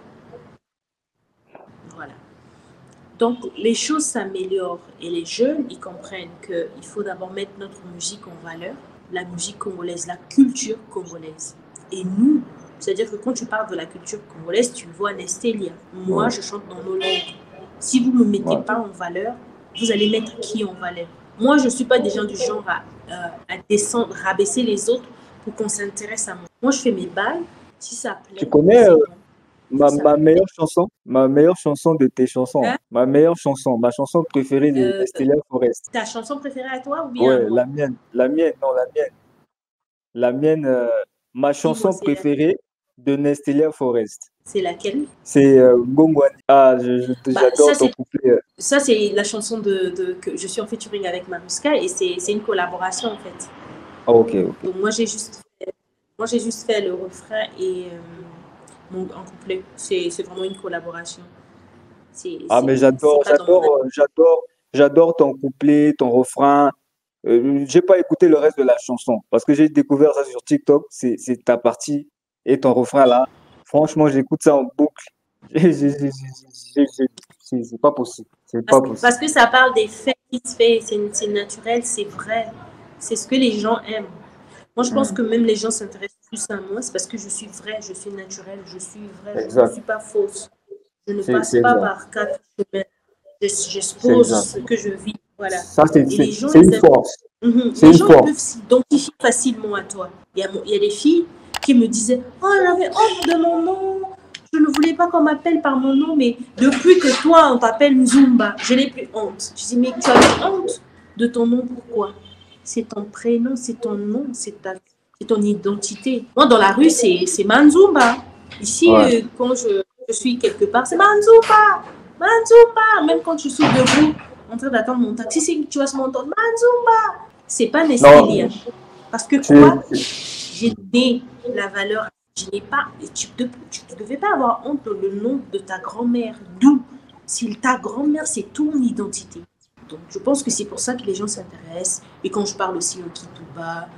Donc, les choses s'améliorent et les jeunes, ils comprennent qu'il faut d'abord mettre notre musique en valeur, la musique congolaise, la culture congolaise. Et nous, c'est-à-dire que quand tu parles de la culture congolaise, tu vois Nestélia. Moi, je chante dans nos langues. Si vous ne me mettez pas en valeur, vous allez mettre qui en valeur? Moi, je ne suis pas des gens du genre à descendre, rabaisser les autres pour qu'on s'intéresse à moi. Moi, je fais mes balles. Si ça plaît, Tu connais c'est bon. ma meilleure chanson de tes chansons, Hein? ma chanson préférée de Euh, Nestélia Forest. Ta chanson préférée à toi ou bien à Ouais, moi? la mienne, ma chanson Dis-moi, c'est préférée de Nestélia Forest. laquelle? C'est Ngongwani. Ah, Bah, j'adore ton couplet. ça, c'est la chanson que je suis en featuring avec Maruska et c'est une collaboration en fait. Ah, ok. Donc, moi, j'ai juste fait le refrain et en couplet. C'est vraiment une collaboration. Ah, mais C'est pas dans mon j'adore ton couplet, ton refrain. J'ai pas écouté le reste de la chanson parce que j'ai découvert ça sur TikTok. C'est ta partie et ton refrain là. Franchement, j'écoute ça en boucle. C'est pas possible. C'est pas possible. parce que ça parle des faits qui se fait, c'est naturel, c'est vrai. C'est ce que les gens aiment. Moi, je pense que même les gens s'intéressent plus à moi, c'est parce que je suis vraie, je suis naturelle, je suis vraie, je ne Exact. suis pas fausse. Je ne C'est passe c'est pas exact. par quatre chemins. C'est J'expose exact. ce que je vis. Voilà. Ça, Et les gens, c'est ils une aiment. force. C'est Les une gens force. peuvent s'identifier facilement à toi. Il y a des filles qui me disaient oh, j'avais honte de mon nom. Je ne voulais pas qu'on m'appelle par mon nom, mais depuis que toi, on t'appelle Nzumba, je n'ai plus honte. Je dis mais tu avais honte de ton nom, pourquoi? C'est ton prénom, c'est ton nom, c'est ton identité. Moi, dans la rue, c'est Manzumba. Ici, Ouais. quand je suis quelque part, c'est Manzumba. Manzumba. Même quand je suis debout, en train d'attendre mon taxi, c'est tu vas se m'entendre Manzumba. C'est pas Non, Nestélia. Parce que tu, quoi? J'ai donné la valeur. Je n'ai pas. Tu ne devais pas avoir honte de le nom de ta grand-mère. D'où? Si ta grand-mère, c'est ton identité. Donc, je pense que c'est pour ça que les gens s'intéressent. Et quand je parle aussi au Kituba,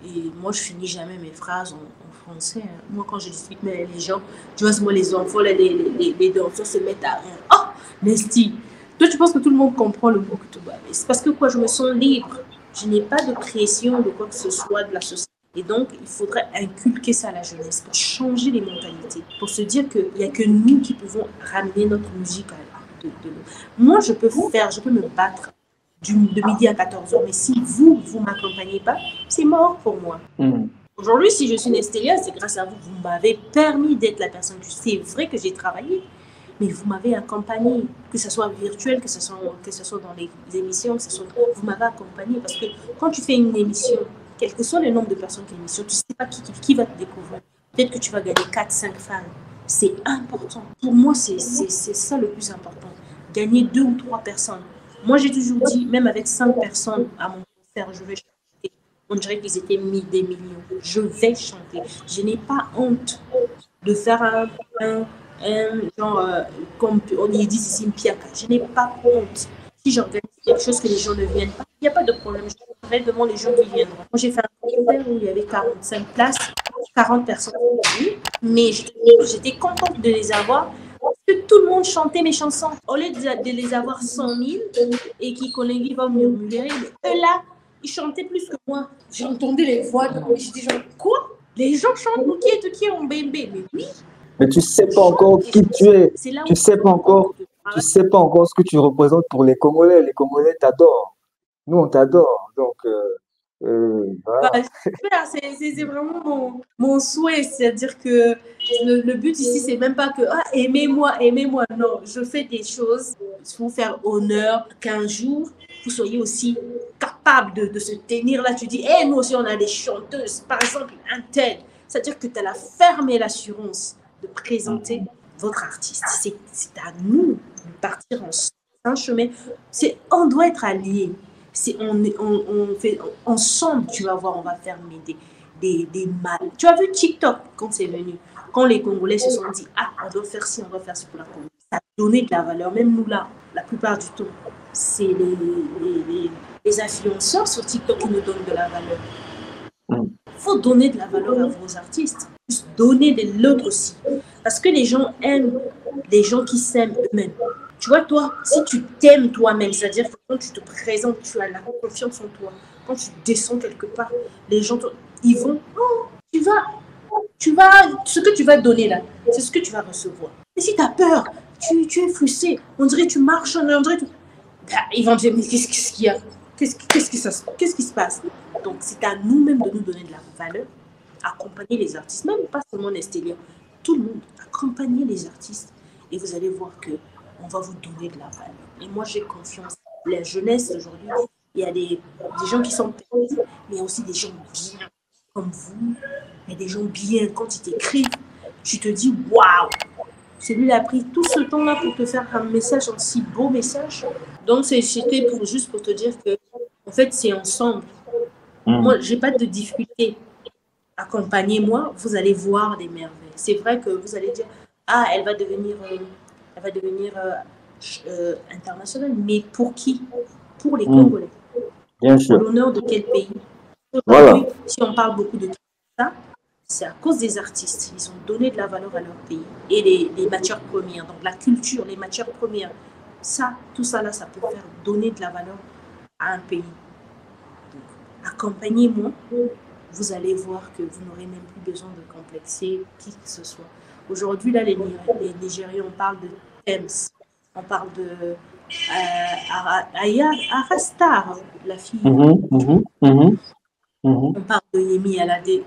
et moi, je finis jamais mes phrases en français. Hein. Moi, quand je discute avec les gens, tu vois, moi, les enfants, les danseurs se mettent à rire. Oh, Nesty, toi, tu penses que tout le monde comprend le mot Kituba. Mais c'est parce que quoi, je me sens libre. Je n'ai pas de pression de quoi que ce soit de la société. Et donc, il faudrait inculquer ça à la jeunesse pour changer les mentalités, pour se dire qu'il n'y a que nous qui pouvons ramener notre musique de nous. Moi, je peux me battre de midi à 14h, mais si vous ne m'accompagnez pas, c'est mort pour moi. Aujourd'hui, si je suis Nestélia, c'est grâce à vous. Vous m'avez permis d'être la personne que je suis. C'est vrai que j'ai travaillé, mais vous m'avez accompagné, que ce soit virtuel, que ce soit dans les émissions, vous m'avez accompagné. Parce que quand tu fais une émission, quel que soit le nombre de personnes qui l'émission, tu ne sais pas qui va te découvrir. Peut-être que tu vas gagner 4-5 fans. C'est important. Pour moi, c'est ça le plus important. Gagner 2 ou 3 personnes. Moi, j'ai toujours dit, même avec 5 personnes à mon concert, je vais chanter. On dirait qu'ils étaient mis des millions. Je vais chanter. Je n'ai pas honte de faire un genre, comme on dit ici, une piaka. Je n'ai pas honte. Si j'organise quelque chose que les gens ne viennent pas, il n'y a pas de problème. Je serai devant les gens qui viendront. Moi, j'ai fait un concert où il y avait 45 places, 40 personnes qui venues, mais j'étais contente de les avoir parce que tout le monde chantait mes chansons. Au lieu de les avoir 100 000 et qui Kolengi va murmurer, mais eux là, ils chantaient plus que moi. J'entendais les voix de moi. Je dis genre, quoi? Les gens chantent qui est en bébé? Mais oui. Mais tu sais pas encore qui tu es. Tu sais pas encore ce que tu représentes pour les Congolais. Les Congolais t'adorent. Nous, on t'adore. Donc, voilà. Bah, c'est vraiment mon souhait. C'est-à-dire que le but ici, c'est même pas que aimez-moi. Non, je fais des choses pour faire honneur qu'un jour, vous soyez aussi capable de se tenir là. Tu dis, nous aussi, on a des chanteuses. Par exemple, un tel. C'est-à-dire que tu as la ferme et l'assurance de présenter votre artiste. C'est à nous de partir en chemin. On doit être alliés. On fait ensemble, tu vas voir, on va fermer des mal. Tu as vu TikTok quand c'est venu, quand les Congolais se sont dit on doit faire ci, on doit faire ci pour la Congo. Ça a donné de la valeur. Même nous là, la plupart du temps, c'est les influenceurs sur TikTok qui nous donnent de la valeur. Il faut donner de la valeur à vos artistes. Donner de l'autre aussi. Parce que les gens aiment les gens qui s'aiment eux-mêmes. Tu vois, toi, si tu t'aimes toi-même, c'est-à-dire que quand tu te présentes, tu as la confiance en toi. Quand tu descends quelque part, les gens, ils vont, oh, ce que tu vas donner là, c'est ce que tu vas recevoir. Et si tu as peur, tu es frustré, on dirait que tu marches, on dirait que ils vont dire, mais qu'est-ce qu'il y a? Qu'est-ce qui se passe? Donc, c'est à nous-mêmes de nous donner de la valeur, accompagner les artistes, même pas seulement Nestélia, tout le monde, accompagner les artistes et vous allez voir que on va vous donner de la valeur. Et moi, j'ai confiance. La jeunesse aujourd'hui, il y a des gens qui sont perdus, mais il y a aussi des gens bien comme vous. Il y a des gens bien, quand ils t'écrivent, tu te dis waouh! Celui-là a pris tout ce temps-là pour te faire un message, un si beau message. Donc, c'était juste pour te dire que, en fait, c'est ensemble. Moi, j'ai pas de difficulté. Accompagnez-moi, vous allez voir des merveilles. C'est vrai que vous allez dire, ah, elle va devenir internationale. Mais pour qui? Pour les Congolais. Bien sûr. Pour l'honneur de quel pays? Voilà. Aujourd'hui, si on parle beaucoup de ça, c'est à cause des artistes. Ils ont donné de la valeur à leur pays. Et les matières premières, donc la culture, les matières premières, ça, tout ça là, ça peut faire donner de la valeur à un pays. Donc, accompagnez-moi, vous allez voir que vous n'aurez même plus besoin de complexer qui que ce soit. Aujourd'hui, là, les Nigériens, on parle de Thames, on parle de Arastar, la fille. On parle de Yemi Alade.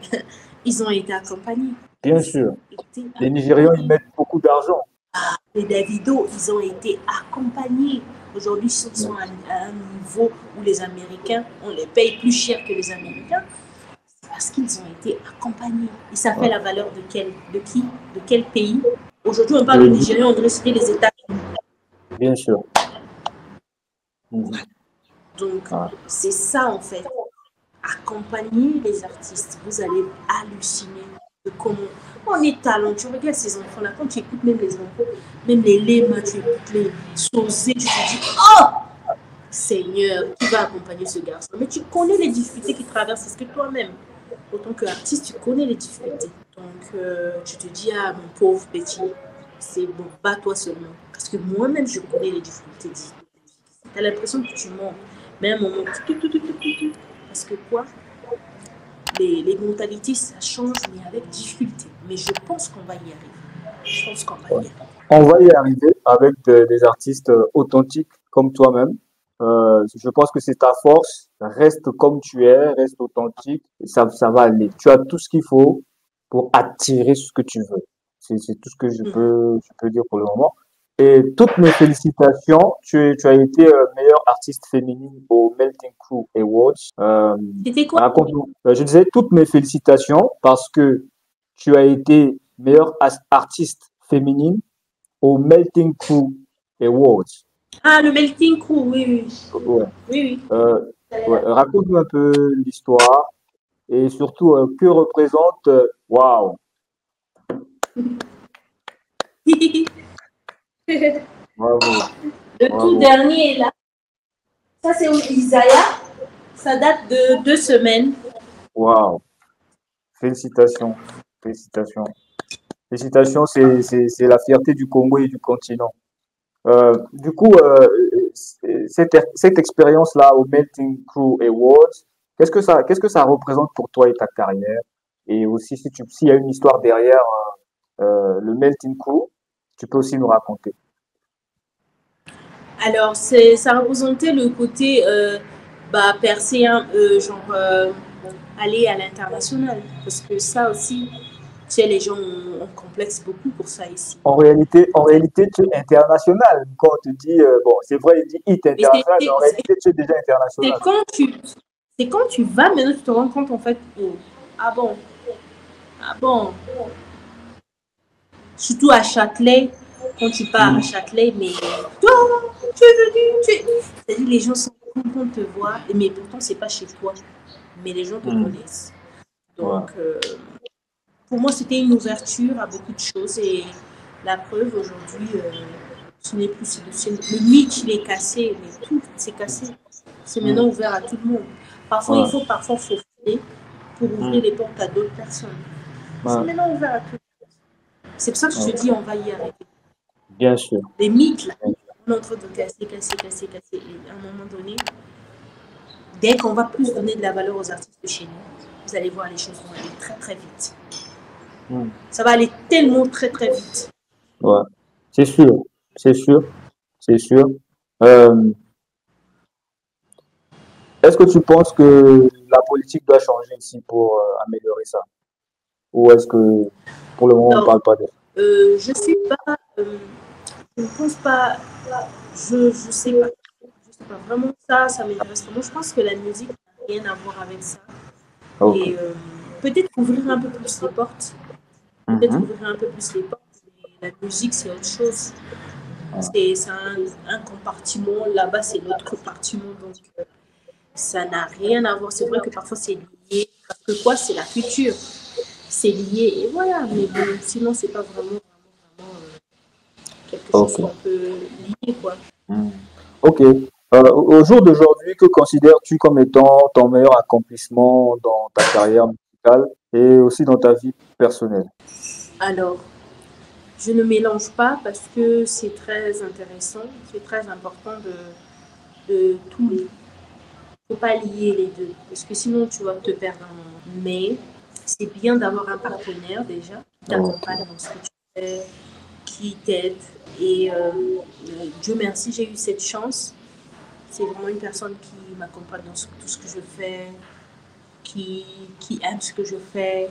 Ils ont été accompagnés. Bien sûr. Les Nigérians, ils mettent beaucoup d'argent. Les Davido, ils ont été accompagnés. Aujourd'hui, ils sont à un niveau où les Américains, on les paye plus cher que les Américains. C'est parce qu'ils ont été accompagnés. Et ça fait la valeur de qui? De quel pays? Aujourd'hui, on parle de Nigériens, on devrait citer les États-Unis. Bien sûr. Donc, c'est ça en fait. Accompagner les artistes, vous allez halluciner de comment on est talentueux. Regarde ces enfants-là, quand tu écoutes même les enfants, même les Léma, tu écoutes les Sosé, tu te dis, oh Seigneur, qui va accompagner ce garçon? Mais tu connais les difficultés qu'il traverse, parce que toi-même, autant qu'artiste, tu connais les difficultés. Donc, tu te dis, ah mon pauvre petit, c'est bon, bats-toi seulement. Parce que moi-même, je connais les difficultés. Tu as l'impression que tu mens, mais à un moment, parce que quoi? Les mentalités, ça change, mais avec difficulté. Mais je pense qu'on va y arriver. Je pense qu'on va y arriver. On va y arriver avec des artistes authentiques comme toi-même. Je pense que c'est ta force. Reste comme tu es, reste authentique. Et ça va aller. Tu as tout ce qu'il faut pour attirer ce que tu veux. C'est tout ce que je peux dire pour le moment. Et toutes mes félicitations. Tu as été meilleure artiste féminine au Melting Crew Awards. C'était quoi? Raconte-nous. Je disais toutes mes félicitations parce que tu as été meilleure artiste féminine au Melting Crew Awards. Ah, le Melting Crew, oui. Ouais. Oui. Raconte-nous un peu l'histoire et surtout que représente Waouh. Bravo. Le tout dernier est là. Ça, c'est Isaiah. Ça date de 2 semaines. Waouh. Félicitations. Félicitations, c'est la fierté du Congo et du continent. Du coup, cette expérience-là au Melting Crew Awards, qu'est-ce que ça représente pour toi et ta carrière? Et aussi, s'il y a une histoire derrière le Melting Crew, tu peux aussi nous raconter. Alors, ça représentait le côté percer, aller à l'international. Parce que ça aussi, tu sais, les gens on complexe beaucoup pour ça ici. En réalité, tu es international. Quand on te dit, bon, c'est vrai, il dit hit international, mais en réalité, tu es déjà international. C'est quand tu vas, maintenant, tu te rends compte, en fait, ah bon. Surtout à Châtelet, quand tu pars à Châtelet, mais toi, tu es venu, c'est-à-dire les gens sont contents de te voir, mais pourtant, c'est pas chez toi. Mais les gens te connaissent. Donc, pour moi, c'était une ouverture à beaucoup de choses et la preuve aujourd'hui, ce n'est plus le mythe, il est cassé, mais tout c'est cassé. C'est maintenant ouvert à tout le monde. Parfois, il faut faufiler pour ouvrir les portes à d'autres personnes. C'est maintenant ouvert à tout le monde. C'est pour ça que je te dis, on va y arriver. Bien sûr. Les mythes, là, On est en train de casser, casser, casser, casser. Et à un moment donné, dès qu'on va plus donner de la valeur aux artistes de chez nous, vous allez voir, les choses vont aller très, très vite. Ça va aller tellement très, très vite. Ouais, c'est sûr, c'est sûr, c'est sûr. Euh, Est-ce que tu penses que la politique doit changer ici pour améliorer ça? Ou est-ce que pour le moment on ne Alors, parle pas de ça? je suis pas, je ne pense pas, je sais pas. Je sais pas. Vraiment, ça m'intéresse pas. Moi, je pense que la musique n'a rien à voir avec ça. Ok. Et peut-être ouvrir un peu plus les portes. Peut-être Mhm. ouvrir un peu plus les portes. Mais la musique, c'est autre chose. C'est un compartiment. Là-bas, c'est l'autre compartiment. Donc, ça n'a rien à voir. C'est vrai que parfois, c'est lié. Parce que quoi, c'est la culture. C'est lié. Et voilà. Mais bon, sinon, c'est pas vraiment, quelque chose Ok. qu'on peut lier, quoi. Mhm. Ok. Au jour d'aujourd'hui, que considères-tu comme étant ton meilleur accomplissement dans ta carrière musicale et aussi dans ta vie personnelle? Alors, je ne mélange pas parce que c'est très intéressant, c'est très important de tout. Il ne faut pas lier les deux parce que sinon tu vas te perdre un moment. Mais c'est bien d'avoir un partenaire déjà qui Ok. t'accompagne dans ce que tu fais, qui t'aide. Et Dieu merci, j'ai eu cette chance. C'est vraiment une personne qui m'accompagne dans tout ce que je fais, qui aime ce que je fais,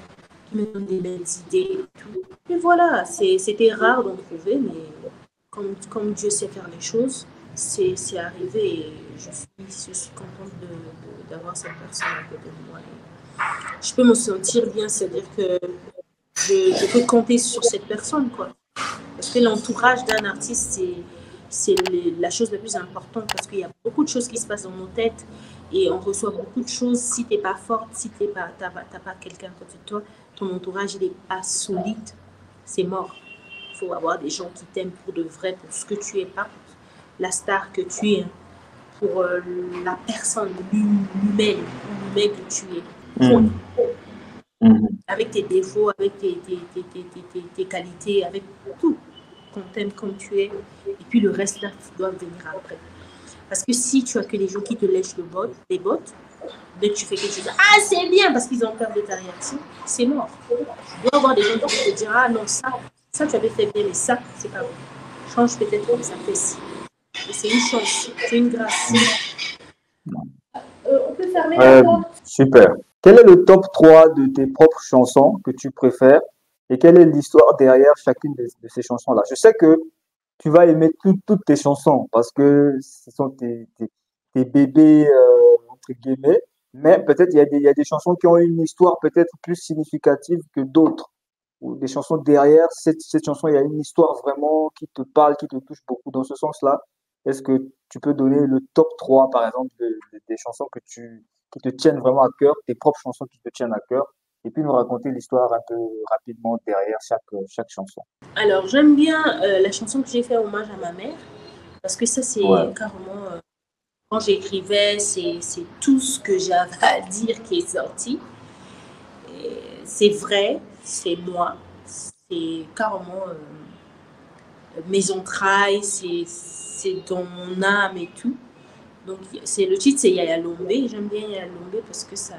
qui me donne des belles idées et tout. Et voilà, c'était rare d'en trouver, mais comme Dieu sait faire les choses, c'est arrivé et je suis contente d'avoir cette personne à côté de moi. Et je peux me sentir bien, c'est-à-dire que je peux compter sur cette personne, quoi. Parce que l'entourage d'un artiste, c'est la chose la plus importante parce qu'il y a beaucoup de choses qui se passent dans nos têtes et on reçoit beaucoup de choses. Si tu n'es pas forte, si tu n'as pas quelqu'un à côté de toi, ton entourage n'est pas solide, c'est mort. Il faut avoir des gens qui t'aiment pour de vrai, pour ce que tu es, pas pour la star que tu es, pour la personne, l'humaine que tu es. Point. Mhm. Mhm. Avec tes défauts, avec tes qualités, avec tout. Qu'on t'aime comme tu es. Et puis le reste, là, doit venir après. Parce que si tu as que des gens qui te lèchent les bottes, dès que tu fais quelque chose, ah, c'est bien, parce qu'ils ont peur de ta réaction, c'est mort. Tu dois avoir des gens qui vont te dire, ah non, ça tu avais fait bien, mais ça, c'est pas bon. Change peut-être comme ça fait ci. Et c'est une chance, c'est une grâce. On peut fermer la porte. Super. Quel est le top 3 de tes propres chansons que tu préfères et quelle est l'histoire derrière chacune de ces chansons-là? Je sais que tu vas aimer toutes tes chansons parce que ce sont tes bébés, entre guillemets, mais peut-être il y a des chansons qui ont une histoire peut-être plus significative que d'autres. Ou des chansons derrière cette chanson, il y a une histoire vraiment qui te parle, qui te touche beaucoup. Dans ce sens-là, est-ce que tu peux donner le top 3, par exemple, des chansons qui te tiennent vraiment à cœur, tes propres chansons qui te tiennent à cœur, et puis nous raconter l'histoire un peu rapidement derrière chaque chanson. Alors, j'aime bien la chanson que j'ai fait hommage à ma mère, parce que ça, Ouais. c'est carrément, quand j'écrivais, c'est tout ce que j'avais à dire qui est sorti. C'est vrai, c'est moi, c'est carrément mes entrailles, c'est dans mon âme et tout. Donc, le titre, c'est Yaya Lombe. J'aime bien Yaya Lombe parce que ça,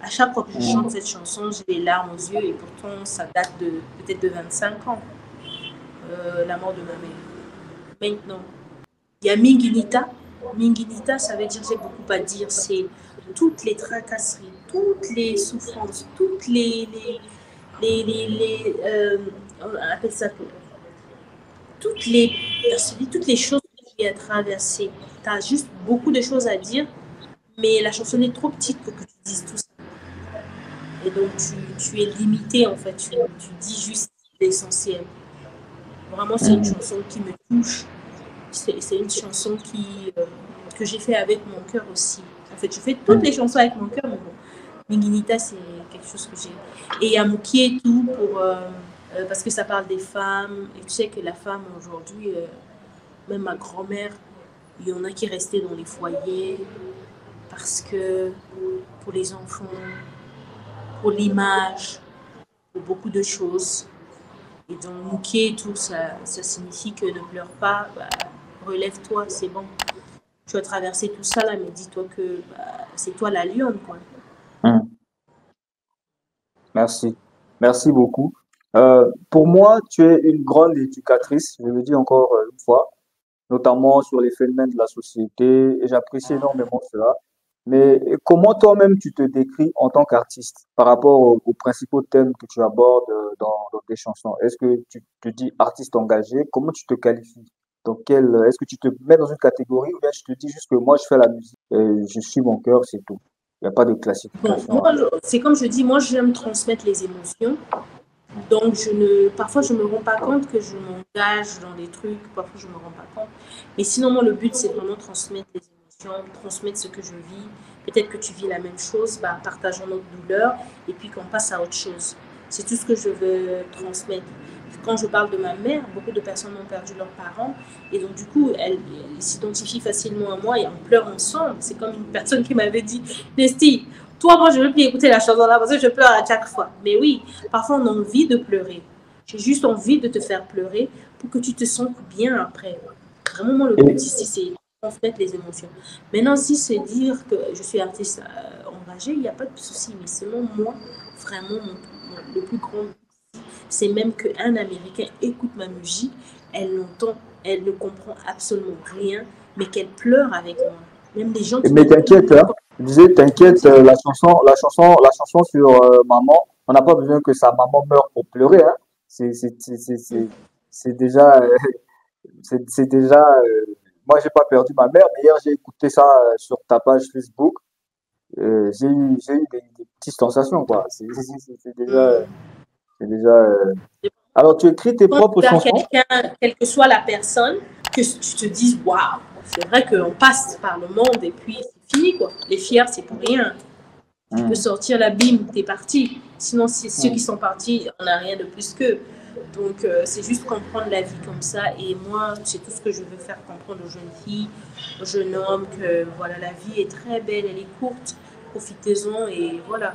à chaque fois que je chante cette chanson, j'ai les larmes aux yeux et pourtant, ça date peut-être de 25 ans, la mort de ma mère. Maintenant, il y a Minginita. Minginita, ça veut dire j'ai beaucoup à dire. C'est toutes les tracasseries, toutes les souffrances, on appelle ça toutes les choses que tu as traversées. Tu as juste beaucoup de choses à dire, mais la chanson est trop petite pour que tu dises tout ça. Et donc, tu es limité, en fait. Tu dis juste l'essentiel. Vraiment, c'est une chanson qui me touche. C'est une chanson que j'ai fait avec mon cœur aussi. En fait, je fais toutes les chansons avec mon cœur, mais bon, Minginita, c'est quelque chose que j'ai. Et il y a Mouki et tout, parce que ça parle des femmes. Et tu sais que la femme, aujourd'hui, même ma grand-mère, il y en a qui restaient dans les foyers parce que pour les enfants, pour l'image, pour beaucoup de choses. Et donc, Mouki et tout, ça signifie que ne pleure pas. Bah, relève-toi, c'est bon. Tu as traversé tout ça là, mais dis-toi que c'est toi la lionne, quoi. Hum, Merci. Merci beaucoup. Pour moi, tu es une grande éducatrice, je le dis encore une fois, notamment sur les phénomènes de la société, et j'apprécie énormément cela. Mais comment toi-même tu te décris en tant qu'artiste par rapport aux principaux thèmes que tu abordes dans tes chansons? Est-ce que tu te dis artiste engagé? Comment tu te qualifies? Est-ce que tu te mets dans une catégorie ou bien tu te dis juste que moi je fais la musique et je suis mon cœur, c'est tout. Il n'y a pas de Bon, classification. moi, c'est comme je dis, moi, j'aime transmettre les émotions. Donc, parfois, je ne me rends pas compte que je m'engage dans des trucs. Parfois, je ne me rends pas compte. Mais sinon, moi, le but, c'est vraiment transmettre les émotions, transmettre ce que je vis. Peut-être que tu vis la même chose, partageons notre douleur et puis qu'on passe à autre chose. C'est tout ce que je veux transmettre. Quand je parle de ma mère, beaucoup de personnes ont perdu leurs parents et donc du coup, elles s'identifient facilement à moi et on pleure ensemble. C'est comme une personne qui m'avait dit, Nesty, toi, moi, je ne veux plus écouter la chanson là parce que je pleure à chaque fois. Mais oui, parfois on a envie de pleurer. J'ai juste envie de te faire pleurer pour que tu te sentes bien après. Vraiment, moi, le Et, but ici, c'est transmettre les émotions. Maintenant, si c'est dire que je suis artiste engagé, il n'y a pas de souci. Mais selon moi, vraiment, le plus grand, c'est même qu'un Américain écoute ma musique, elle l'entend, elle ne comprend absolument rien, mais qu'elle pleure avec moi. Même les gens qui mais m'écoutent, t'inquiète, hein. Je disais, t'inquiète, la chanson sur maman, on n'a pas besoin que sa maman meure pour pleurer, hein. C'est, c'est, c'est, c'est, c'est c'est déjà, c'est déjà, moi j'ai pas perdu ma mère, mais hier j'ai écouté ça sur ta page Facebook. J'ai eu des petites sensations, quoi. C'est déjà. Alors, tu écris tes quand propres tu as chansons? quelqu'un, quelle que soit la personne, que tu te dises, waouh, c'est vrai qu'on passe par le monde et puis c'est fini, quoi. Les fiers, c'est pour rien. Tu peux Hmm, sortir la bim, t'es parti. Sinon, ceux qui hmm. sont partis, on n'a rien de plus qu'eux. Donc, c'est juste comprendre la vie comme ça. Et moi, c'est tout ce que je veux faire comprendre aux jeunes filles, aux jeunes hommes, que voilà, la vie est très belle, elle est courte. Profitez-en et voilà.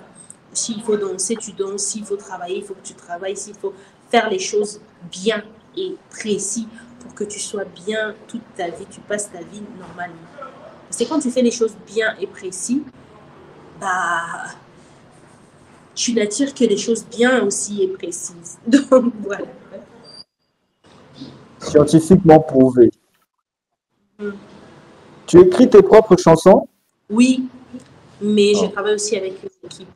S'il faut danser, tu danses. S'il faut travailler, il faut que tu travailles. S'il faut faire les choses bien et précis pour que tu sois bien toute ta vie, tu passes ta vie normalement. C'est quand tu fais les choses bien et précis, bah, tu n'attires que des choses bien aussi et précises. Donc voilà. Scientifiquement prouvé. Mm. Tu écris tes propres chansons? Oui, mais je Oh, travaille aussi avec une équipe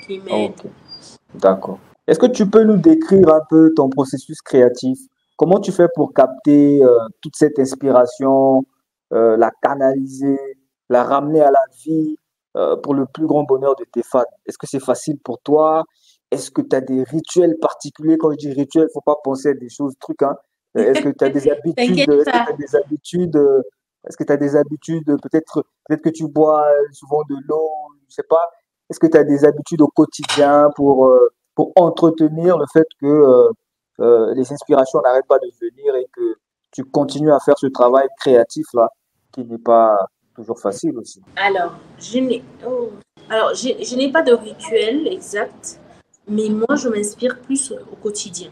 qui m'aide. ok, d'accord. Est-ce que tu peux nous décrire un peu ton processus créatif? Comment tu fais pour capter toute cette inspiration, la canaliser, la ramener à la vie pour le plus grand bonheur de tes fans? Est-ce que c'est facile pour toi? Est-ce que tu as des rituels particuliers? Quand je dis rituels, faut pas penser à des choses, trucs, hein. Est-ce que tu as des habitudes? T'inquiète Est-ce que tu pas. as des habitudes? Est-ce que tu as des habitudes? Peut-être que tu bois souvent de l'eau, je sais pas. Est-ce que tu as des habitudes au quotidien pour entretenir le fait que les inspirations n'arrêtent pas de venir et que tu continues à faire ce travail créatif là, qui n'est pas toujours facile aussi. Alors, je n'ai pas de rituel exact, mais moi, je m'inspire plus au quotidien.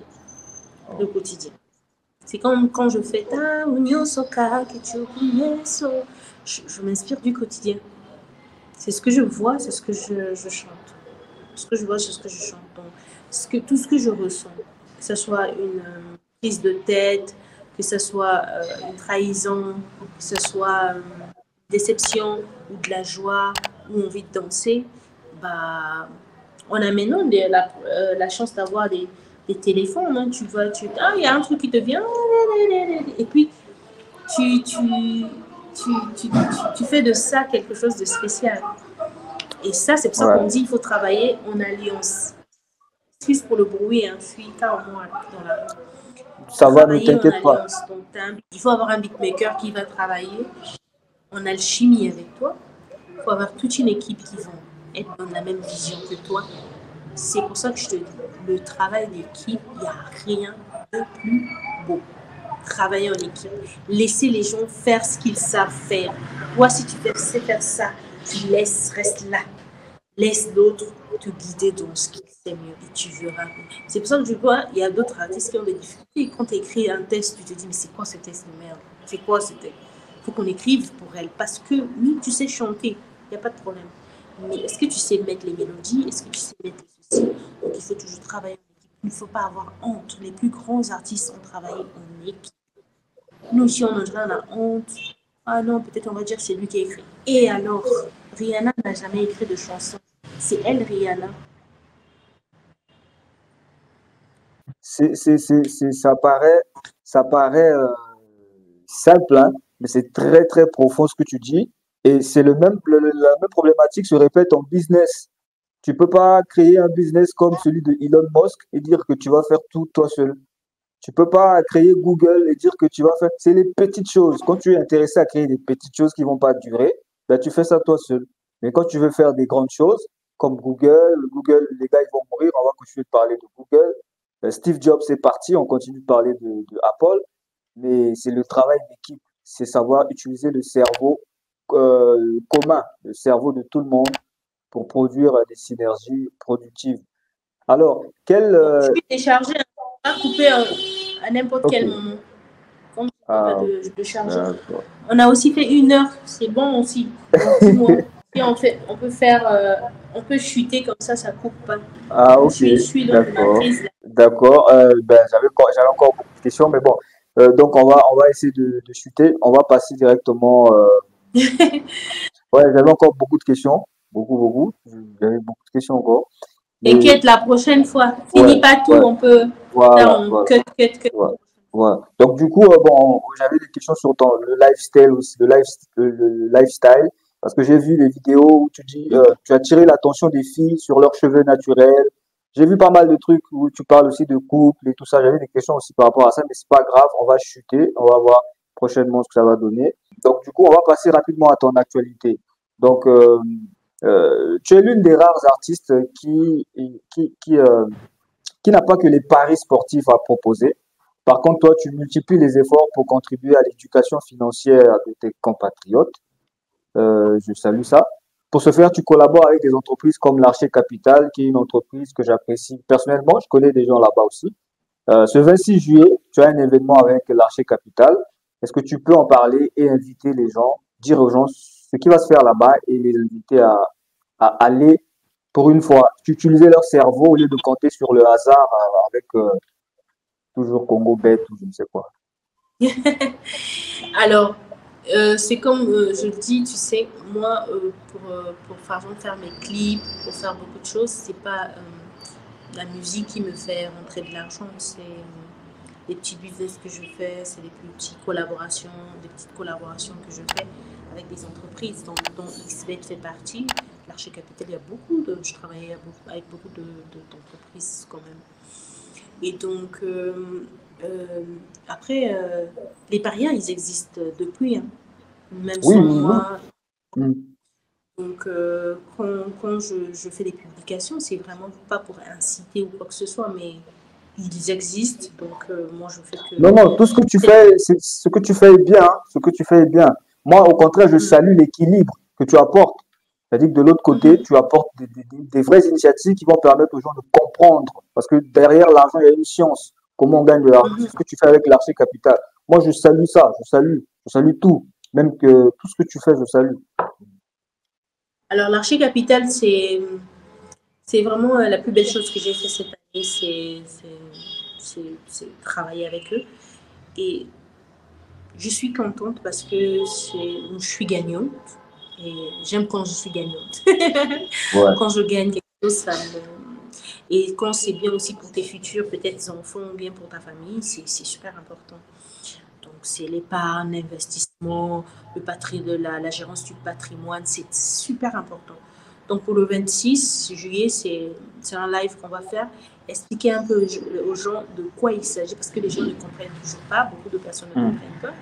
Le quotidien. C'est comme quand je fais Ta union soka, que tu connais, je m'inspire du quotidien. C'est ce que je vois, c'est ce que je chante. Ce que je vois, c'est ce que je chante. Donc, tout ce que je ressens, que ce soit une prise de tête, que ce soit une trahison, que ce soit une déception ou de la joie ou envie de danser, bah, on a maintenant la chance d'avoir des téléphones. Hein. Il y a un truc qui te vient, et puis tu, tu, tu fais de ça quelque chose de spécial. Et ça, c'est pour ça qu'on Ouais, dit qu'il faut travailler en alliance. Excuse pour le bruit, hein, je suis carrément dans la rue. ça va, ne Travailler en t'inquiète pas. alliance. Donc, il faut avoir un beatmaker qui va travailler en alchimie avec toi. Il faut avoir toute une équipe qui va être dans la même vision que toi. C'est pour ça que je te dis, le travail d'équipe, il n'y a rien de plus beau. Travailler en équipe. Laisser les gens faire ce qu'ils savent faire. Toi, si tu sais faire ça, tu laisses, reste là. laisse l'autre te guider dans ce qu'il sait mieux et tu verras. C'est pour ça que je vois, il y a d'autres artistes qui ont des difficultés. Quand tu écris un texte, tu te dis, mais c'est quoi ce texte de merde? C'est quoi ce texte? Il faut qu'on écrive pour elle. Parce que oui, tu sais chanter, il n'y a pas de problème. Mais est-ce que tu sais mettre les mélodies? Est-ce que tu sais mettre les soucis? Donc il faut toujours travailler en équipe. Il ne faut pas avoir honte. Les plus grands artistes ont travaillé en équipe. Nous, si on a honte, ah non, peut-être on va dire que c'est lui qui a écrit. Et alors, Rihanna n'a jamais écrit de chanson. C'est elle, Rihanna. Ça paraît simple, hein, mais c'est très, très profond ce que tu dis. Et c'est la même problématique se répète en business. Tu peux pas créer un business comme celui de Elon Musk et dire que tu vas faire tout toi seul. Tu peux pas créer Google et dire que tu vas faire. C'est les petites choses. Quand tu es intéressé à créer des petites choses qui vont pas durer, ben tu fais ça toi seul. Mais quand tu veux faire des grandes choses, comme Google, les gars ils vont mourir, on va continuer de parler de Google. Steve Jobs est parti, on continue de parler de Apple, mais c'est le travail d'équipe. C'est savoir utiliser le cerveau commun, le cerveau de tout le monde pour produire des synergies productives. Alors, Je peux télécharger, pas couper à n'importe quel ok. moment. Quand tu Ah, pas ok. de charger. D'accord. On a aussi fait 1 heure, c'est bon aussi. Donc dis-moi. Et on peut faire, on peut chuter comme ça coupe pas. Ah, ok. Je suis dans ma D'accord. prise là. D'accord. Ben, j'avais encore beaucoup de questions, mais bon. Donc, on va essayer de chuter. On va passer directement. Ouais, j'avais encore beaucoup de questions. Beaucoup, beaucoup. J'avais beaucoup de questions encore. Mais, T'inquiète, la prochaine fois. ouais, Finis pas tout, ouais. on peut faire Voilà, en voilà. cut. Ouais, ouais. Donc du coup, bon, j'avais des questions sur le lifestyle aussi, le lifestyle, parce que j'ai vu des vidéos où tu dis, tu as tiré l'attention des filles sur leurs cheveux naturels. J'ai vu pas mal de trucs où tu parles aussi de couple et tout ça. J'avais des questions aussi par rapport à ça, mais c'est pas grave, on va chuter, on va voir prochainement ce que ça va donner. Donc du coup, on va passer rapidement à ton actualité. Donc, tu es l'une des rares artistes qui, qui, euh, qui n'a pas que les paris sportifs à proposer. Par contre, toi, tu multiplies les efforts pour contribuer à l'éducation financière de tes compatriotes. Je salue ça. Pour ce faire, tu collabores avec des entreprises comme l'Archer Capital, qui est une entreprise que j'apprécie personnellement. Je connais des gens là-bas aussi. Ce 26 juillet, tu as un événement avec l'Archer Capital. Est-ce que tu peux en parler et inviter les gens, dire aux gens ce qui va se faire là-bas et les inviter à aller pour une fois, utiliser leur cerveau au lieu de compter sur le hasard avec toujours Congo bête ou je ne sais quoi. Alors, c'est comme je le dis, tu sais, moi, pour par exemple, faire mes clips, pour faire beaucoup de choses, c'est pas la musique qui me fait rentrer de l'argent, c'est les petits business que je fais, c'est des des petites collaborations que je fais avec des entreprises dont XBET fait partie. L'Archer Capital, il y a je travaille avec beaucoup d'entreprises quand même. Et donc, après, les parias, ils existent depuis, hein, même Oui, sans oui, oui. moi. Mm. Donc, quand je fais des publications, c'est vraiment pas pour inciter ou quoi que ce soit, mais ils existent. Donc, moi, je fais que. Non, non, tout ce que tu fais, ce que tu fais est bien, hein. Ce que tu fais est bien. Moi, au contraire, je Mm, salue l'équilibre que tu apportes. C'est-à-dire que de l'autre côté, mhm, tu apportes des vraies initiatives qui vont permettre aux gens de comprendre. Parce que derrière l'argent, il y a une science. Comment on gagne de l'argent. C'est ce mhm. que tu fais avec l'Archer Capital. Moi, je salue ça. Je salue tout. Même que tout ce que tu fais, je salue. Alors, l'Archer Capital, c'est vraiment la plus belle chose que j'ai fait cette année, c'est travailler avec eux. Et je suis contente parce que je suis gagnante et j'aime quand je suis gagnante. Ouais. Quand je gagne quelque chose, et quand c'est bien aussi pour tes futurs, peut-être enfants, bien pour ta famille, c'est super important. Donc, c'est l'épargne, l'investissement, la gérance du patrimoine, c'est super important. Donc, pour le 26 juillet, c'est un live qu'on va faire, expliquer un peu aux gens de quoi il s'agit, parce que les gens ne comprennent toujours pas, beaucoup de personnes ne Mm. comprennent pas,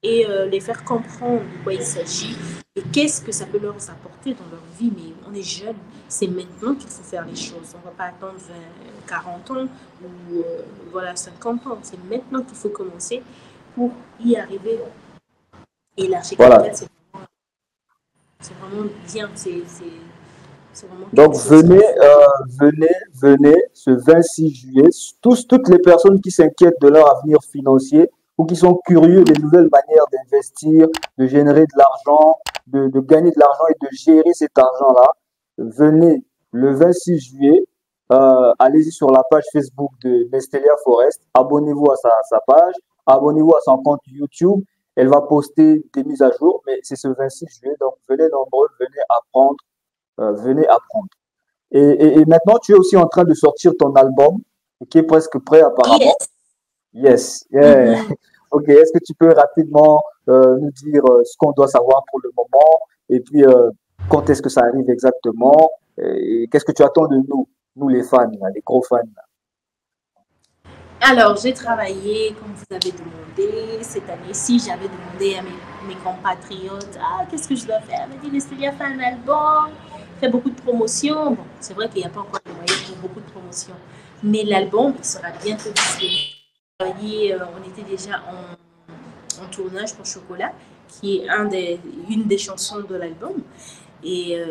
et les faire comprendre de quoi il s'agit et qu'est-ce que ça peut leur apporter dans leur vie. Mais on est jeune, c'est maintenant qu'il faut faire les choses. On ne va pas attendre 20, 40 ans ou voilà, 50 ans. C'est maintenant qu'il faut commencer pour y arriver. Et l'Archer Voilà. Capital, c'est vraiment bien. C'est vraiment Donc, quelque chose qu'il faut. venez ce 26 juillet, toutes les personnes qui s'inquiètent de leur avenir financier ou qui sont curieux des nouvelles manières d'investir, de générer de l'argent, de gagner de l'argent et de gérer cet argent-là, venez le 26 juillet, allez-y sur la page Facebook de Nestelia Forest, abonnez-vous à sa page, abonnez-vous à son compte YouTube. Elle va poster des mises à jour, mais c'est ce 26 juillet, donc venez nombreux, venez apprendre. Et maintenant, tu es aussi en train de sortir ton album, qui est presque prêt apparemment. Yes. Yes, yeah. Mhm. Ok, est-ce que tu peux rapidement nous dire ce qu'on doit savoir pour le moment et puis quand est-ce que ça arrive exactement et qu'est-ce que tu attends de nous les fans, là, les gros fans. Alors, j'ai travaillé, comme vous avez demandé, cette année-ci, j'avais demandé à mes compatriotes, ah, qu'est-ce que je dois faire? Elle m'a dit, Nestélia, fait un album, fait beaucoup de promotions. Bon, c'est vrai qu'il n'y a pas encore de moyens pour beaucoup de promotions, mais l'album sera bientôt disponible. On était déjà en tournage pour Chocolat, qui est une des chansons de l'album. Et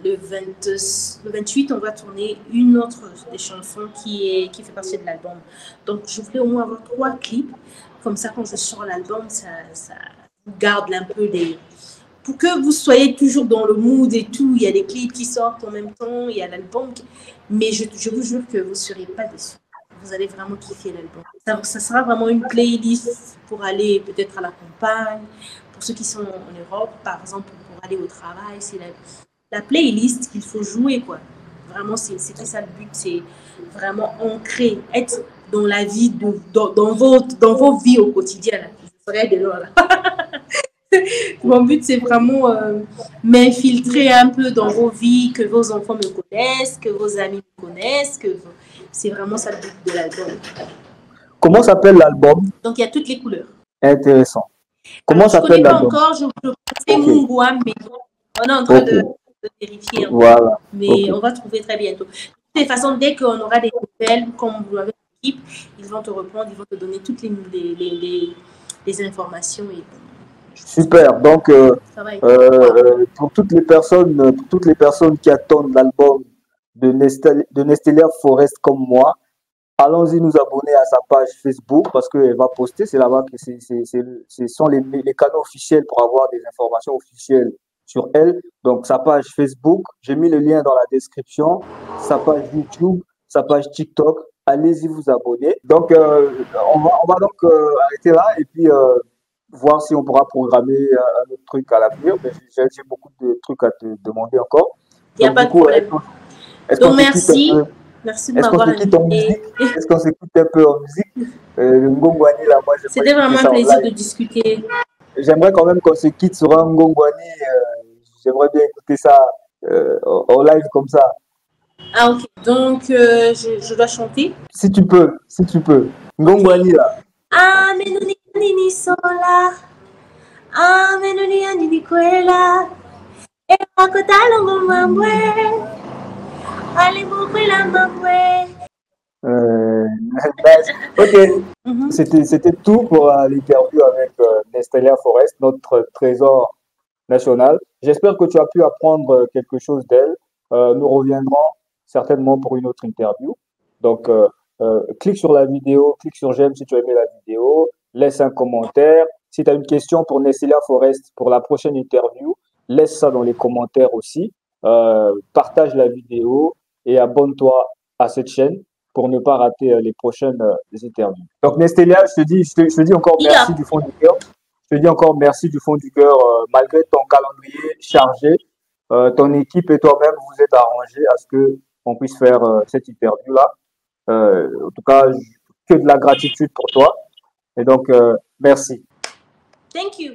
le 28, on va tourner une autre des chansons qui fait partie de l'album. Donc, je voulais au moins avoir 3 clips. Comme ça, quand je sors l'album, ça garde un peu des... Pour que vous soyez toujours dans le mood et tout. Il y a des clips qui sortent en même temps, il y a l'album. Mais je vous jure que vous ne serez pas déçus. Vous allez vraiment kiffer l'album. Ça sera vraiment une playlist pour aller peut-être à la campagne. Pour ceux qui sont en Europe, par exemple, pour aller au travail, c'est la playlist qu'il faut jouer, quoi. Vraiment, c'est ça le but, c'est vraiment ancrer, être dans la vie, dans vos vies au quotidien. Là. Je serais de là. Mon but, c'est vraiment m'infiltrer un peu dans vos vies, que vos enfants me connaissent, que vos amis me connaissent, c'est vraiment ça le but de l'album. Comment s'appelle l'album? Donc, il y a toutes les couleurs. Intéressant. Comment Je ne s'appelle connais pas l'album? encore, je pensais Ok, Mungwa, mais on est en train ok, de vérifier encore. voilà, Mais ok. on va trouver très bientôt. De toutes les façons, dès qu'on aura des nouvelles, comme vous l'avez l'équipe, ils vont te répondre, ils vont te donner toutes les informations. Et Super. Donc, ça va être pour toutes les personnes qui attendent l'album de Nestelia Forest comme moi, allons-y nous abonner à sa page Facebook parce qu'elle va poster. C'est là-bas que ce sont les canaux officiels pour avoir des informations officielles sur elle. Donc, sa page Facebook, j'ai mis le lien dans la description, sa page YouTube, sa page TikTok. Allez-y vous abonner. Donc, on va donc arrêter là et puis voir si on pourra programmer un autre truc à l'avenir. Mais j'ai beaucoup de trucs à te demander encore. il n'y a Donc, pas du de coup, problème. est-ce qu'on Donc, s'écoute un merci. peu? Merci de Est-ce qu'on m'avoir s'écoute en invité. musique? Est-ce qu'on s'écoute un peu en musique? Le Ngongwani, là, moi, j'aimerais C'était écouter vraiment un ça en plaisir de live. discuter. J'aimerais quand même qu'on se quitte sur un Ngongwani. J'aimerais bien écouter ça en live comme ça. Ah, ok. Donc, je dois chanter. Si tu peux, si tu peux. Ngongwani, là. Amenuni nini sola, amenuni nini kwela, makotalo mambwe, alibukwila mambwe. Nice. Ok. C'était tout pour l'interview avec Nestelia Forest, notre trésor national. J'espère que tu as pu apprendre quelque chose d'elle. Nous reviendrons certainement pour une autre interview. Donc, clique sur la vidéo, clique sur j'aime si tu as aimé la vidéo, laisse un commentaire. Si tu as une question pour Nestelia Forest pour la prochaine interview, laisse ça dans les commentaires aussi. Partage la vidéo et abonne-toi à cette chaîne pour ne pas rater les prochaines interviews. Donc, Nestelia, je te dis encore merci du fond du cœur. Je te dis encore merci du fond du cœur, malgré ton calendrier chargé, ton équipe et toi-même, vous êtes arrangés à ce que on puisse faire cette interview-là. En tout cas, que de la gratitude pour toi. Et donc, merci. Thank you.